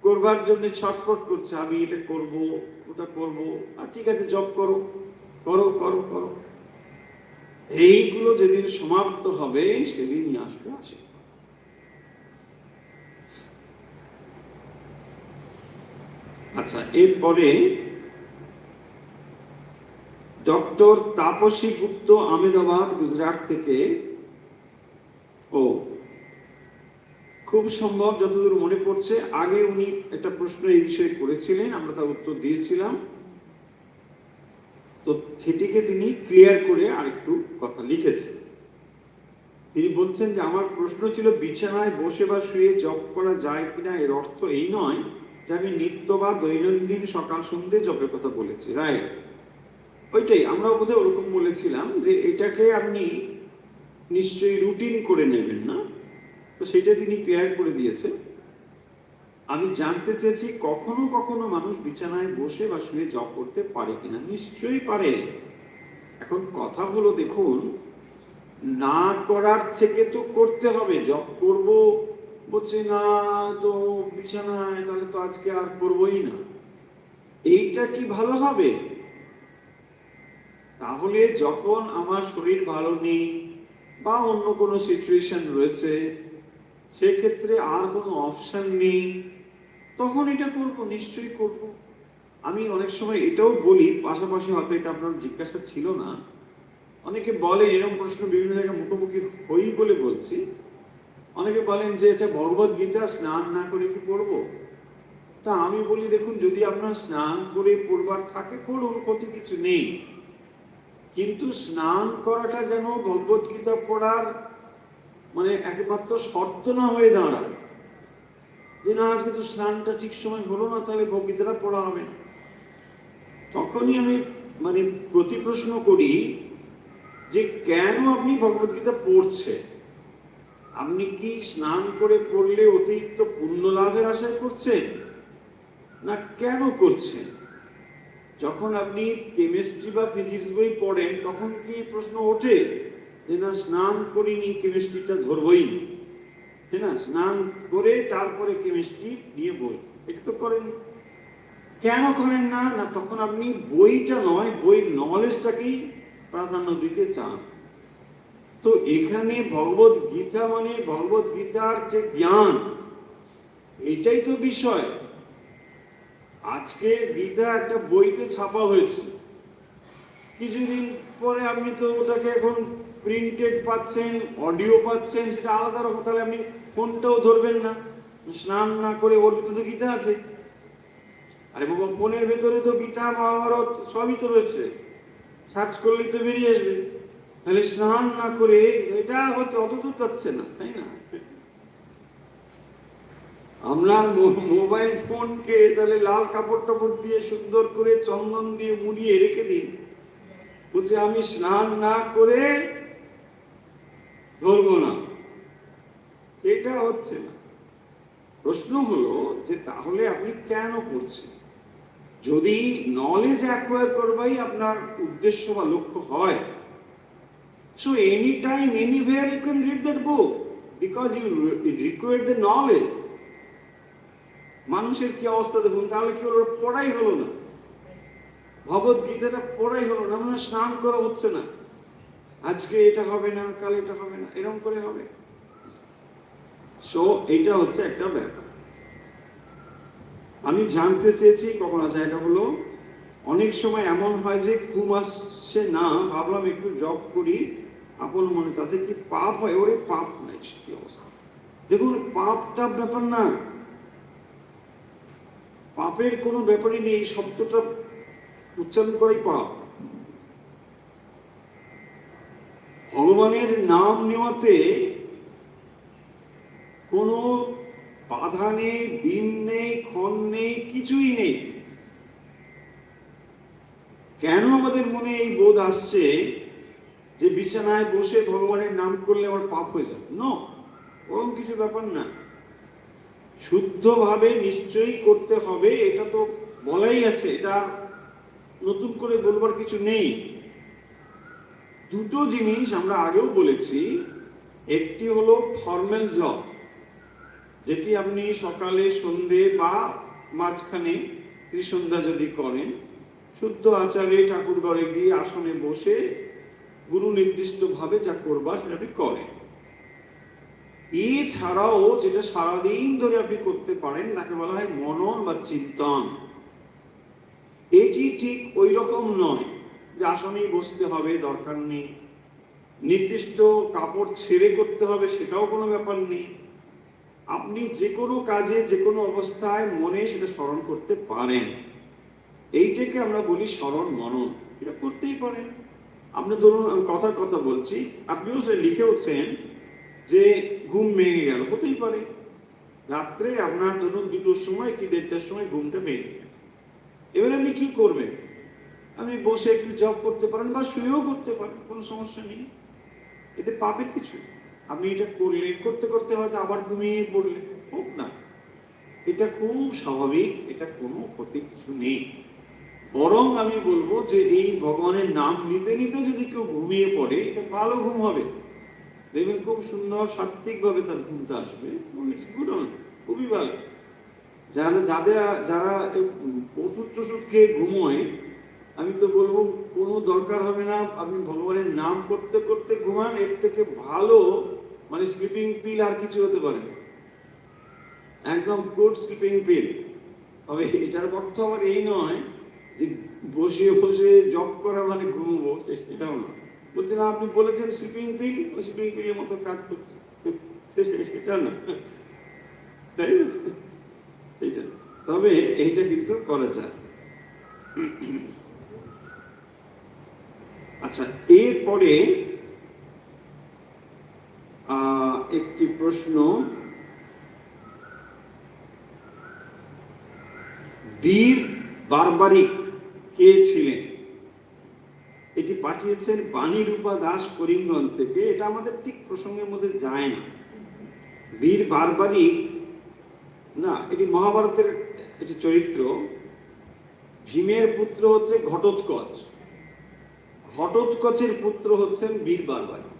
করবার জন্য ছটফট করছে, আমি এটা করব, ওটা করব। আর ঠিক আছে, জব করো, করো করো করো, এইগুলো যেদিন সমাপ্ত হবে সেদিনই আসবে আসে। আচ্ছা, এরপরে ডক্টর তাপসী গুপ্ত, আহমেদাবাদ, গুজরাট থেকে। ও খুব সম্ভব, যতদূর মনে পড়ছে, আগে উনি একটা প্রশ্ন এই বিষয়ে করেছিলেন, আমরা তার উত্তর দিয়েছিলাম। তো সেটিকে তিনি ক্লিয়ার করে আরেকটু কথা লিখেছেন। তিনি বলছেন যে আমার প্রশ্ন ছিল বিছানায় বসে বা শুয়ে জপ করা যায় কিনা। এর অর্থ এই নয় যে আমি নিত্য বা দৈনন্দিন সকাল সন্ধ্যে জপের কথা বলেছি, রাইট? ওইটাই আমরা বোধহয় ওরকম বলেছিলাম যে এটাকে আপনি নিশ্চয়ই রুটিন করে নেবেন না। তো সেটা তিনি ক্লিয়ার করে দিয়েছে। আমি জানতে চেয়েছি কখনো কখনো মানুষ বিছানায় বসে বা শুয়ে জপ করতে পারে কিনা। নিশ্চয়ই পারে। এখন কথা হলো, দেখুন, না করার থেকে তো করতে হবে। জপ করব বলছে না তো বিছানায়, তাহলে তো আজকে আর করবই না, এইটা কি ভালো হবে? তাহলে যখন আমার শরীর ভালো নেই বা অন্য কোনো সিচুয়েশন রয়েছে, সেক্ষেত্রে আর কোনো অপশন নেই, তখন এটা করব, নিশ্চয়ই করব। আমি অনেক সময় এটাও বলি, পাশাপাশি হয়তো এটা আপনার জিজ্ঞাসা ছিল না, অনেকে বলে, এরকম প্রশ্ন বিভিন্ন জায়গায় মুখোমুখি হই বলে বলছি, অনেকে বলেন যে আচ্ছা ভগবত গীতা স্নান না করে কি পড়বো? তা আমি বলি, দেখুন, যদি আপনার স্নান করে পড়বার থাকে পড়ুন, ক্ষতি কিছু নেই, কিন্তু স্নান করাটা যেন ভগবত গীতা পড়ার মানে একমাত্র শর্ত না হয়ে দাঁড়ায়, যে না আজকে তো স্নানটা ঠিক সময় হলো না, তাহলে গীতাটা পড়া হবে না। তখনই আমি মানে প্রতি প্রশ্ন করি যে কেন আপনি ভগবত গীতা পড়ছেন? আপনি কি স্নান করে পড়লে অতিরিক্ত পুণ্য লাভের আশায় করছেন, না কেন করছেন? যখন আপনি কেমিস্ট্রি বা ফিজিক্স বই পড়েন, তখন কি প্রশ্ন ওঠে যে না স্নান করিনি, কেমিস্ট্রিটা ধরবই না, তাই না? স্নান করে তারপরে কেমিস্ট্রি নিয়ে বসবো, এটা তো করেন। কেন করেন না? না তখন আপনি বইটা নয়, বইয়ের নলেজটাকেই প্রাধান্য দিতে চান। তো এখানে ভগবত গীতা মানে ভগবত গীতার যে জ্ঞান, এটাই তো বিষয়। আজকে গীতা একটা বইতে ছাপা হয়েছে, কিছুদিন পরে আপনি তো ওটাকে এখন প্রিন্টেড পাচ্ছেন, অডিও পাচ্ছেন, সেটা আলাদা রকম। তাহলে আপনি ফোনটাও ধরবেন না, স্নান না করে, ওর ভিতরে তো গীতা আছে। আরে বাবা, ফোনের ভেতরে তো গীতা মহাভারত সবই তো রয়েছে, সার্চ করলেই তো বেরিয়ে আসবে। তাহলে স্নান না করে এটা হচ্ছে অতদূর যাচ্ছে না, তাই না? আপনার মোবাইল ফোনকে তাহলে লাল কাপড় টাপড় দিয়ে সুন্দর করে চন্দন দিয়ে মুড়িয়ে রেখে দিন, বলছে আমি স্নান না করে ধরবো না, এটা হচ্ছে না। প্রশ্ন হলো যে তাহলে আপনি কেন করছেন? যদি নলেজ অ্যাকোয়ার করবাই আপনার উদ্দেশ্য বা লক্ষ্য হয়, so anytime anywhere you can read that book because you require the knowledge. মানুষের কি অবস্থা দেখুন, তাহলে কি হলো, পড়াই হলো না, ভগবত গীতাটা পড়াই হলো না, মানে স্নান করা হচ্ছে না, আজকে এটা হবে না, কাল এটা হবে না, এরকম করে হবে। সো এটা হচ্ছে একটা ব্যাপার। আমি জানতে চেয়েছি কখন, আচ্ছা এটা হলো, অনেক সময় এমন হয় যে ঘুম আসছে না, ভাবলাম একটু জব করি আপন মনে, তাতে কি পাপ হয়? ওরে পাপ নাই, কি অবস্থা। দেখুন, পাপটা ব্যাপার না, পাপের কোনো ব্যাপারই নেই, এই শব্দটা উচ্চারণ করাই পাপ। ভগবানের নাম নেওয়াতে কোনো বাধা নেই, দিন নেই, ক্ষণ নেই, কিছুই নেই। কেন আমাদের মনে এই বোধ আসছে যে বিছানায় বসে ভগবানের নাম করলে আমার পাপ হয়ে যাবে? না, ওরকম কিছু ব্যাপার না। শুদ্ধভাবে নিশ্চয়ই করতে হবে, এটা তো বলাই আছে, এটা নতুন করে বলবার কিছু নেই। দুটো জিনিস আমরা আগেও বলেছি, একটি হলো ফর্মাল জব, যেটি আপনি সকালে সন্ধে বা মাঝখানে ত্রিসন্ধ্যা যদি করেন, শুদ্ধ আচারে ঠাকুর ঘরে গিয়ে আসনে বসে গুরু নির্দিষ্ট ভাবে যা করবার সেটা আপনি করেন। এছাড়াও যেটা সারাদিন ধরে আপনি করতে পারেন, তাকে বলা হয় মনন বা চিন্তন। এটি ঠিক ওই রকম নয় যে আসনেই বসতে হবে দরকার নেই, নির্দিষ্ট কাপড় ছেড়ে করতে হবে সেটাও কোনো ব্যাপার নেই। আপনি যে কোনো কাজে যে কোনো অবস্থায় মনে সেটা স্মরণ করতে পারেন, এইটাকে আমরা বলি স্মরণ মনন। এটা করতেই পারেন। আপনি ধরুন, আমি কথার কথা বলছি, আপনিও সেটা লিখেওছেন যে ঘুম ভেঙে গেল, হতেই পারে রাত্রে আপনার ধরুন 2টোর সময় কি 1:30টার সময় ঘুমটা ভেঙে গেল। এবার আপনি কি করবেন? আপনি বসে একটু জব করতে পারেন বা শুয়েও করতে পারেন, কোনো সমস্যা নেই, এতে পাপের কিছু। আপনি এটা করলেন, করতে করতে হয়তো আবার ঘুমিয়ে পড়লেন, হোক না, এটা খুব স্বাভাবিক, এটা কোনো ক্ষতি কিছু নেই। বরং আমি বলবো যে এই ভগবানের নাম নিতে নিতে যদি কেউ ঘুমিয়ে পড়ে, এটা ভালো ঘুম হবে, দেখবেন খুব সুন্দর সাত্বিক ভাবে তার ঘুমটা আসবে, খুবই ভালো। যারা ওষুধ টষুধ খেয়ে ঘুমোয়, আমি তো বলবো কোনো দরকার হবে না, আপনি ভগবানের নাম করতে করতে ঘুমান, এর থেকে ভালো মানে স্লিপিং পিল আর কিছু হতে পারে না, একদম গুড স্লিপিং পিল। তবে এটার অর্থ আবার এই নয় যে বসে বসে জব করা মানে ঘুমবো, সেটাও না। বলছে না, আপনি বলেছেন স্লিপিং পিল, ওই স্লিপিং পিলের মতো কাজ করছে, সেটা না, তাই না? এইটা, তবে এইটা কিন্তু করা যায়। আচ্ছা, এরপরে একটি প্রশ্ন, বীর বারবারিক কে ছিলেন? এটি পাঠিয়েছেন বাণীরূপা দাস করিমগঞ্জ থেকে। এটা আমাদের ঠিক প্রসঙ্গের মধ্যে যায় না। বীর বারবারিক না, এটি মহাভারতের একটি চরিত্র। ভীমের পুত্র হচ্ছে ঘটোৎকচ, ঘটোৎকচের পুত্র হচ্ছেন বীর বারবারিক।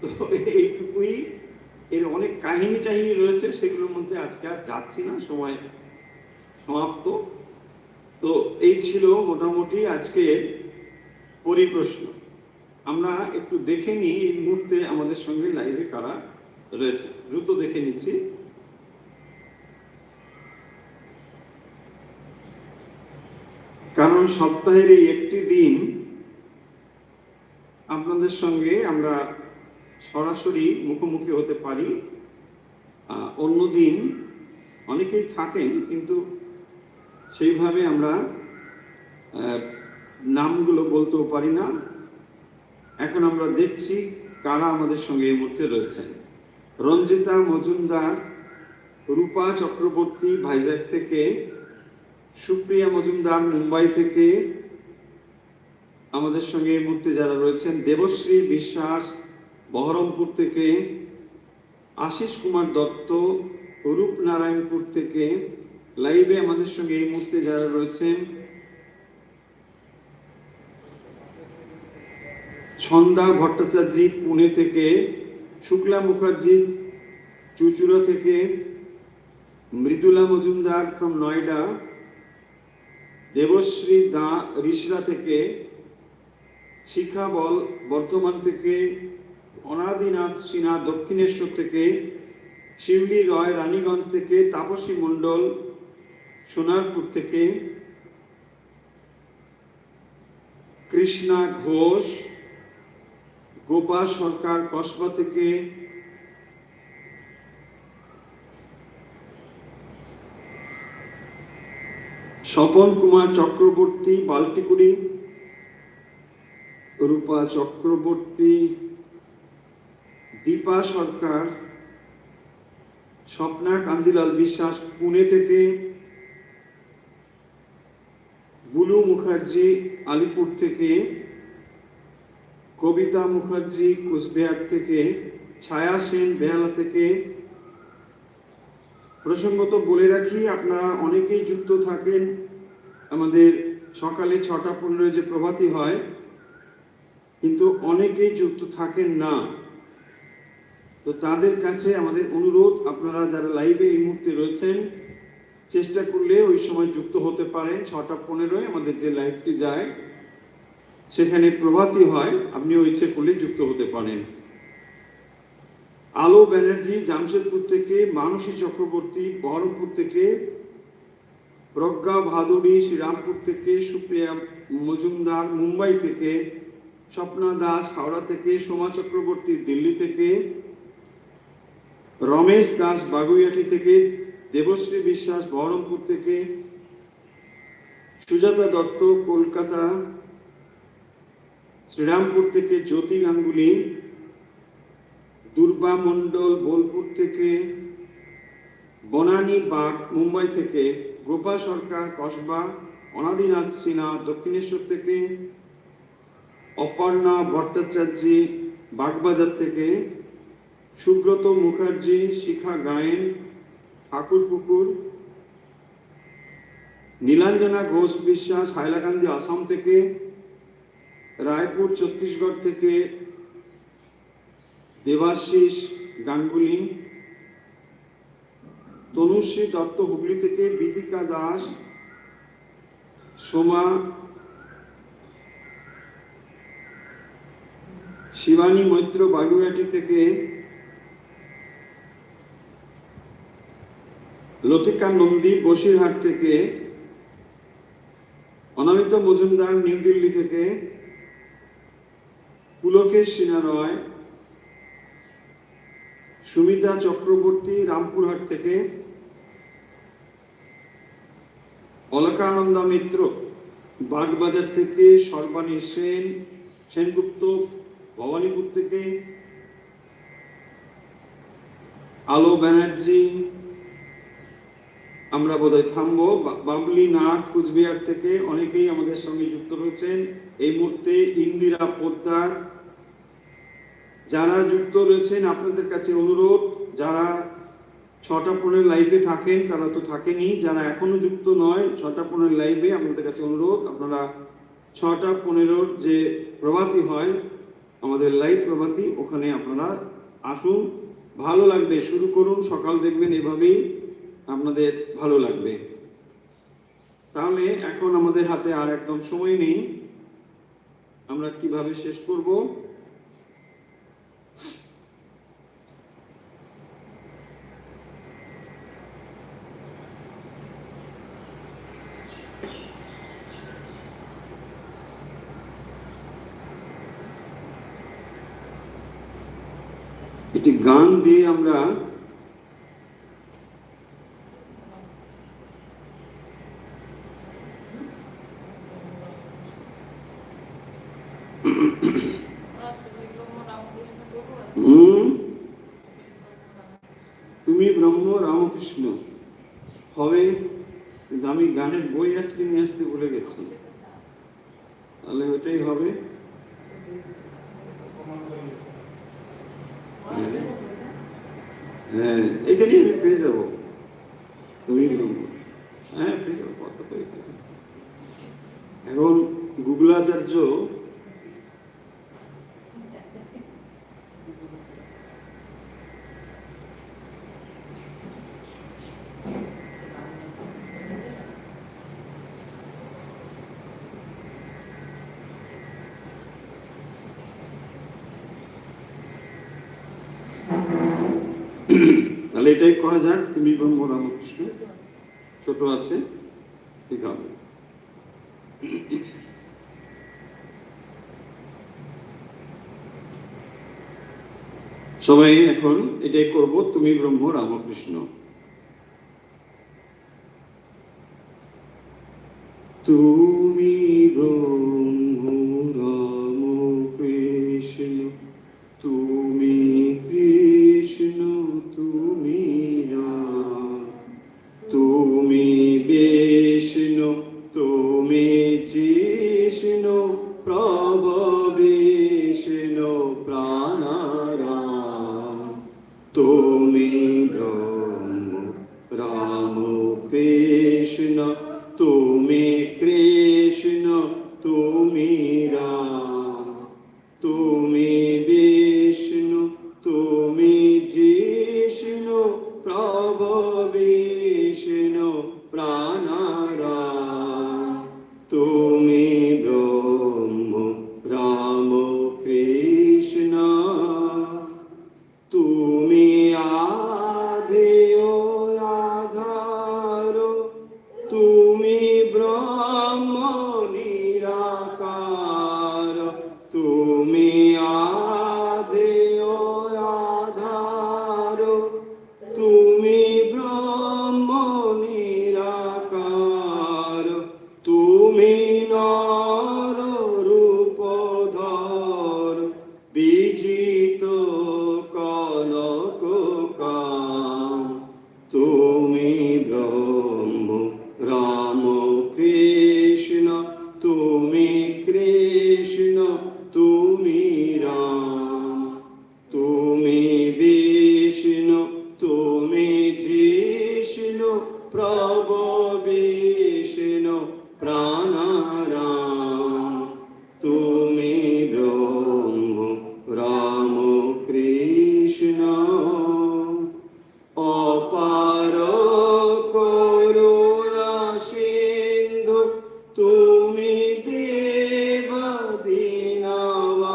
তো এইটুকুই, এর অনেক কাহিনী টাহিনী রয়েছে, সেগুলোর মধ্যে আজকে আর যাচ্ছি না, সময় সমাপ্ত। তো এই ছিল মোটামুটি আজকে পরিপ্রশ্ন। আমরা একটু দেখে নিই এই মুহূর্তে আমাদের সঙ্গে লাইভে কারা রয়েছে, দ্রুত দেখে নিচ্ছি। কারণ সপ্তাহের এই একটি দিন আপনাদের সঙ্গে আমরা সরাসরি মুখোমুখি হতে পারি, অন্য দিন অনেকেই থাকেন কিন্তু সেইভাবে আমরা নামগুলো বলতেও পারি না। এখন আমরা দেখছি কারা আমাদের সঙ্গে এই মুহূর্তে রয়েছেন। রঞ্জিতা মজুমদার, রূপা চক্রবর্তী ভাইজ্যাক থেকে, সুপ্রিয়া মজুমদার মুম্বাই থেকে আমাদের সঙ্গে এই মুহূর্তে যারা রয়েছেন, দেবশ্রী বিশ্বাস বহরমপুর থেকে, আশিস কুমার দত্ত রূপনারায়ণপুর থেকে, লাইভে আমাদের সঙ্গে এই মুহূর্তে যারা রয়েছেন, ছন্দা ভট্টাচার্য পুনে থেকে, শুক্লা মুখার্জি চুচুড়া থেকে, মৃদুলা মজুমদার ফ্রম নয়ডা, দেবশ্রী দা রিসরা থেকে, শিখা বল বর্ধমান থেকে, অনাদিনাথ সিনহা দক্ষিণেশ্বর থেকে, শিউলি রয় রানীগঞ্জ থেকে, তাপসী মণ্ডল সোনারপুর থেকে, কৃষ্ণা ঘোষ, গোপা সরকার কসবা থেকে, স্বপন কুমার চক্রবর্তী বাল্টিকুড়ি, রূপা চক্রবর্তী, দীপা সরকার, স্বপ্না কাঞ্জিলাল বিশ্বাস পুনে থেকে, বুলু মুখার্জি আলিপুর থেকে, কবিতা মুখার্জি কুচবিহার থেকে, ছায়া সেন বেহালা থেকে। প্রসঙ্গত বলে রাখি, আপনারা অনেকেই যুক্ত থাকেন আমাদের সকালে 6:15 যে প্রভাতী হয়, কিন্তু অনেকেই যুক্ত থাকেন না। তো তাদের কাছে আমাদের অনুরোধ, আপনারা যারা লাইভে এই মুহূর্তে রয়েছেন, চেষ্টা করলে ওই সময় যুক্ত হতে পারেন। 6:15 আমাদের যে লাইভটি যায় সেখানে প্রভাতী হয়, আপনি ইচ্ছে করলে যুক্ত হতে পারেন। আলো ব্যানার্জি জামশেদপুর থেকে, মানসী চক্রবর্তী বহরমপুর থেকে, প্রজ্ঞা ভাদুড়ী শ্রীরামপুর থেকে, সুপ্রিয়া মজুমদার মুম্বাই থেকে, স্বপ্না দাস হাওড়া থেকে, সোমা চক্রবর্তী দিল্লি থেকে, রমেশ দাস বাগুইয়াটি থেকে, দেবশ্রী বিশ্বাস বহরমপুর থেকে, সুজাতা দত্ত কলকাতা শ্রীরামপুর থেকে, জ্যোতি গাঙ্গুলি, দুর্বা মণ্ডল বোলপুর থেকে, বনানী বাগ মুম্বাই থেকে, গোপাল সরকার কসবা, অনাদিনাথ সিনহা দক্ষিণেশ্বর থেকে, অপর্ণা ভট্টাচার্য বাগবাজার থেকে, সুব্রত মুখার্জি শিখা গায়েন ঠাকুরপুকুর, নীলাঞ্জনা ঘোষ বিশ্বাস হাইলাকান্দি আসাম থেকে, রায়পুর ছত্তিশগড় থেকে দেবাশিস গাঙ্গুলি, তনুশ্রী দত্ত হুগলি থেকে, বিদিকা দাস, সোমা, শিবানী মৈত্র বাগুইয়াটি থেকে, লতিকা নন্দী বসিরহাট থেকে, অনামিতা মজুমদার নিউ দিল্লি থেকে, পুলকেশ সিনহা রয়, সুমিতা চক্রবর্তী রামপুরহাট থেকে, অলকানন্দা মিত্র বাগবাজার থেকে, সর্বাণী সেন সেনগুপ্ত ভবানীপুর থেকে, আলো ব্যানার্জি, আমরা বোধহয় থামবো, বাবলি নাগ কুচবিহার থেকে অনেকেই আমাদের সঙ্গে যুক্ত রয়েছেন এই মুহূর্তে। ইন্দিরা পোদ্দার, যারা যুক্ত রয়েছেন আপনাদের কাছে অনুরোধ, যারা 6টা 15 লাইভে থাকেন তারা তো থাকেনি, যারা এখনো যুক্ত নয় 6টা 15 লাইভে, আপনাদের কাছে অনুরোধ আপনারা 6টা 15 যে প্রভাতী হয় আমাদের লাইভ প্রভাতী, ওখানে আপনারা আসুন, ভালো লাগবে। শুরু করুন, সকাল দেখবেন এভাবেই আপনাদের ভালো লাগবে। তাহলে এখন আমাদের হাতে আর একদম সময় নেই, আমরা কিভাবে শেষ করব? একটি গান দিয়ে আমরা তুমি ব্রহ্ম রামকৃষ্ণ হবে, কিন্তু আমি গানের বই আজকে নিয়ে আসতে ভুলে গেছি, তাহলে ওইটাই হবে। হ্যাঁ, এখানে আমি পেয়ে যাবো, তুমি ব্রহ্ম, হ্যাঁ পেয়ে যাবো। এখন গুগলাচার্য তাহলে এটাই করা যাক, তুমি ব্রহ্ম রামকৃষ্ণ, ছোট আছে, ঠিক হবে। সবাই এখন এটাই করব, তুমি ব্রহ্ম রামকৃষ্ণ। তুমি ব্রহ্ম রামকৃষ্ণ, তুমি কৃষ্ণ, তুমি রাম, তুমি বিষ্ণু, তুমি জিষ্ণু, প্রভু বিষ্ণু প্রাণারাম, তুমি ব্রহ্ম রাম কৃষ্ণ, তুমি কৃষ্ণ, তুমি রাম, তুমি বিষ্ণু, তুমি জিষ্ণু, প্রভু বিষ্ণু প্রাণারাম, তুমি ব্রহ্ম রাম কৃষ্ণ, তুমি আদি ও আধার, তুমি প্রাণারাম। তুমি ব্রহ্ম রাম কৃষ্ণ, অপার করুণা সিন্ধু, তুমি দেব দীনবন্ধু।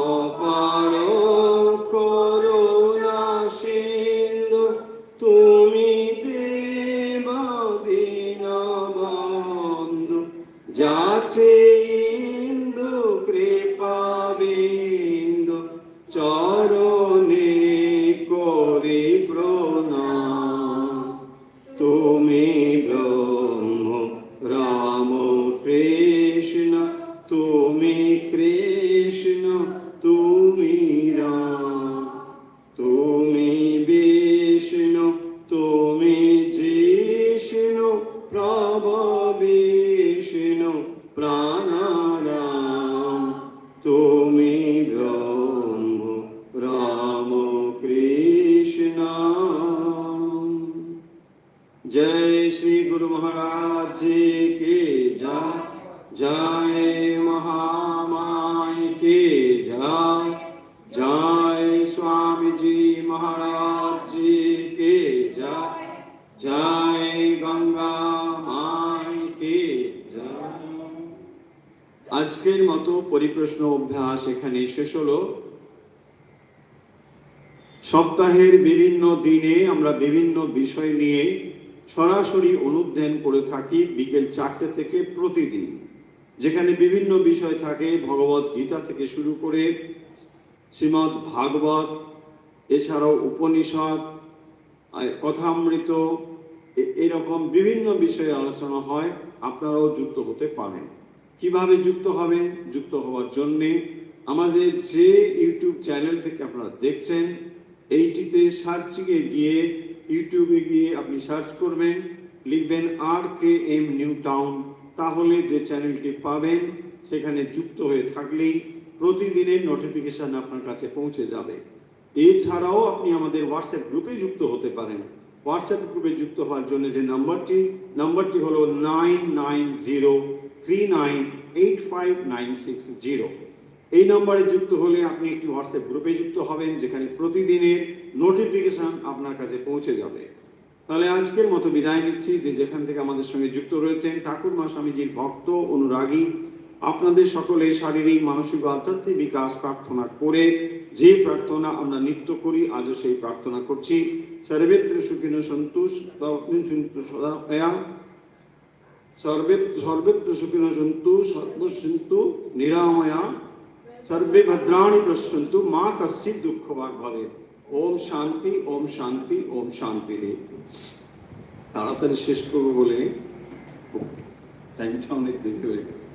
অপার করুণা সিন্ধু, তুমি দেব দীনবন্ধু। যাচে ইন্দু কৃপা বিন্দু, চরণে করি প্রণাম। তুমি ব্রহ্ম রাম কৃষ্ণ, তুমি কৃষ্ণ, তুমি রাম। তুমি বিষ্ণু, তুমি জিষ্ণু, প্রভ বিষ্ণু প্রাণারাম। তুমি ব্রহ্ম রাম কৃষ্ণ। जय श्री गुरु महाराज जी की जय। जय महामाई की जय। जय स्वामी जी महाराज जी की जय। जय गंगा माई की जय। আজকের মতো পরিপ্রশ্ন অভ্যাস এখানেই শেষ হলো। সপ্তাহের বিভিন্ন দিনে আমরা বিভিন্ন বিষয় নিয়ে সরাসরি অনুধ্যান করে থাকি বিকেল 4টে থেকে প্রতিদিন, যেখানে বিভিন্ন বিষয় থাকে ভগবত গীতা থেকে শুরু করে শ্রীমদ্ ভাগবত, এছাড়াও উপনিষদ, কথামৃত, এরকম বিভিন্ন বিষয়ে আলোচনা হয়। আপনারাও যুক্ত হতে পারেন। কিভাবে যুক্ত হবেন? যুক্ত হওয়ার জন্যে আমাদের যে ইউটিউব চ্যানেল থেকে আপনারা দেখছেন, এইটিতে সার্চিংয়ে গিয়ে, ইউটিউবে গিয়ে আপনি সার্চ করবেন, লিখবেন RKM নিউ টাউন, তাহলে যে চ্যানেলটি পাবেন সেখানে যুক্ত হয়ে থাকলেই প্রতিদিনের নোটিফিকেশন আপনার কাছে পৌঁছে যাবে। এছাড়াও আপনি আমাদের হোয়াটসঅ্যাপ গ্রুপে যুক্ত হতে পারেন। হোয়াটসঅ্যাপ গ্রুপে যুক্ত হওয়ার জন্য যে নাম্বারটি হলো 9903985960। এই নম্বরে যুক্ত হলে আপনি একটি হোয়াটসঅ্যাপ গ্রুপে যুক্ত হবেন, যেখানে প্রতিদিনের নোটিফিকেশন আপনার কাছে পৌঁছে যাবে। তাহলে আজকের মতো বিদায় নিচ্ছি। যে যেখান থেকে আমাদের সঙ্গে যুক্ত রয়েছেন ঠাকুরমা স্বামীজির ভক্ত অনুরাগী, আপনাদের সকলের শারীরিক, মানসিক ও আধ্যাত্মিক বিকাশ প্রার্থনা করে যে প্রার্থনা আমরা নিত্য করি, আজও সেই প্রার্থনা করছি। সর্বেত্র সুখিনো সন্তু সদা, সর্বেত্র সুখিনো সন্তু সর্বসন্তু নিরাময়া, সর্বে ভদ্রাণি পশ্যন্তু, মা কশ্চিৎ দুঃখ ভাগ ভবেৎ। ওম শান্তি, ওম শান্তি, ওম শান্তি। তাড়াতাড়ি শেষ করবো বলে টাইমটা অনেক দেরি হয়ে গেছে।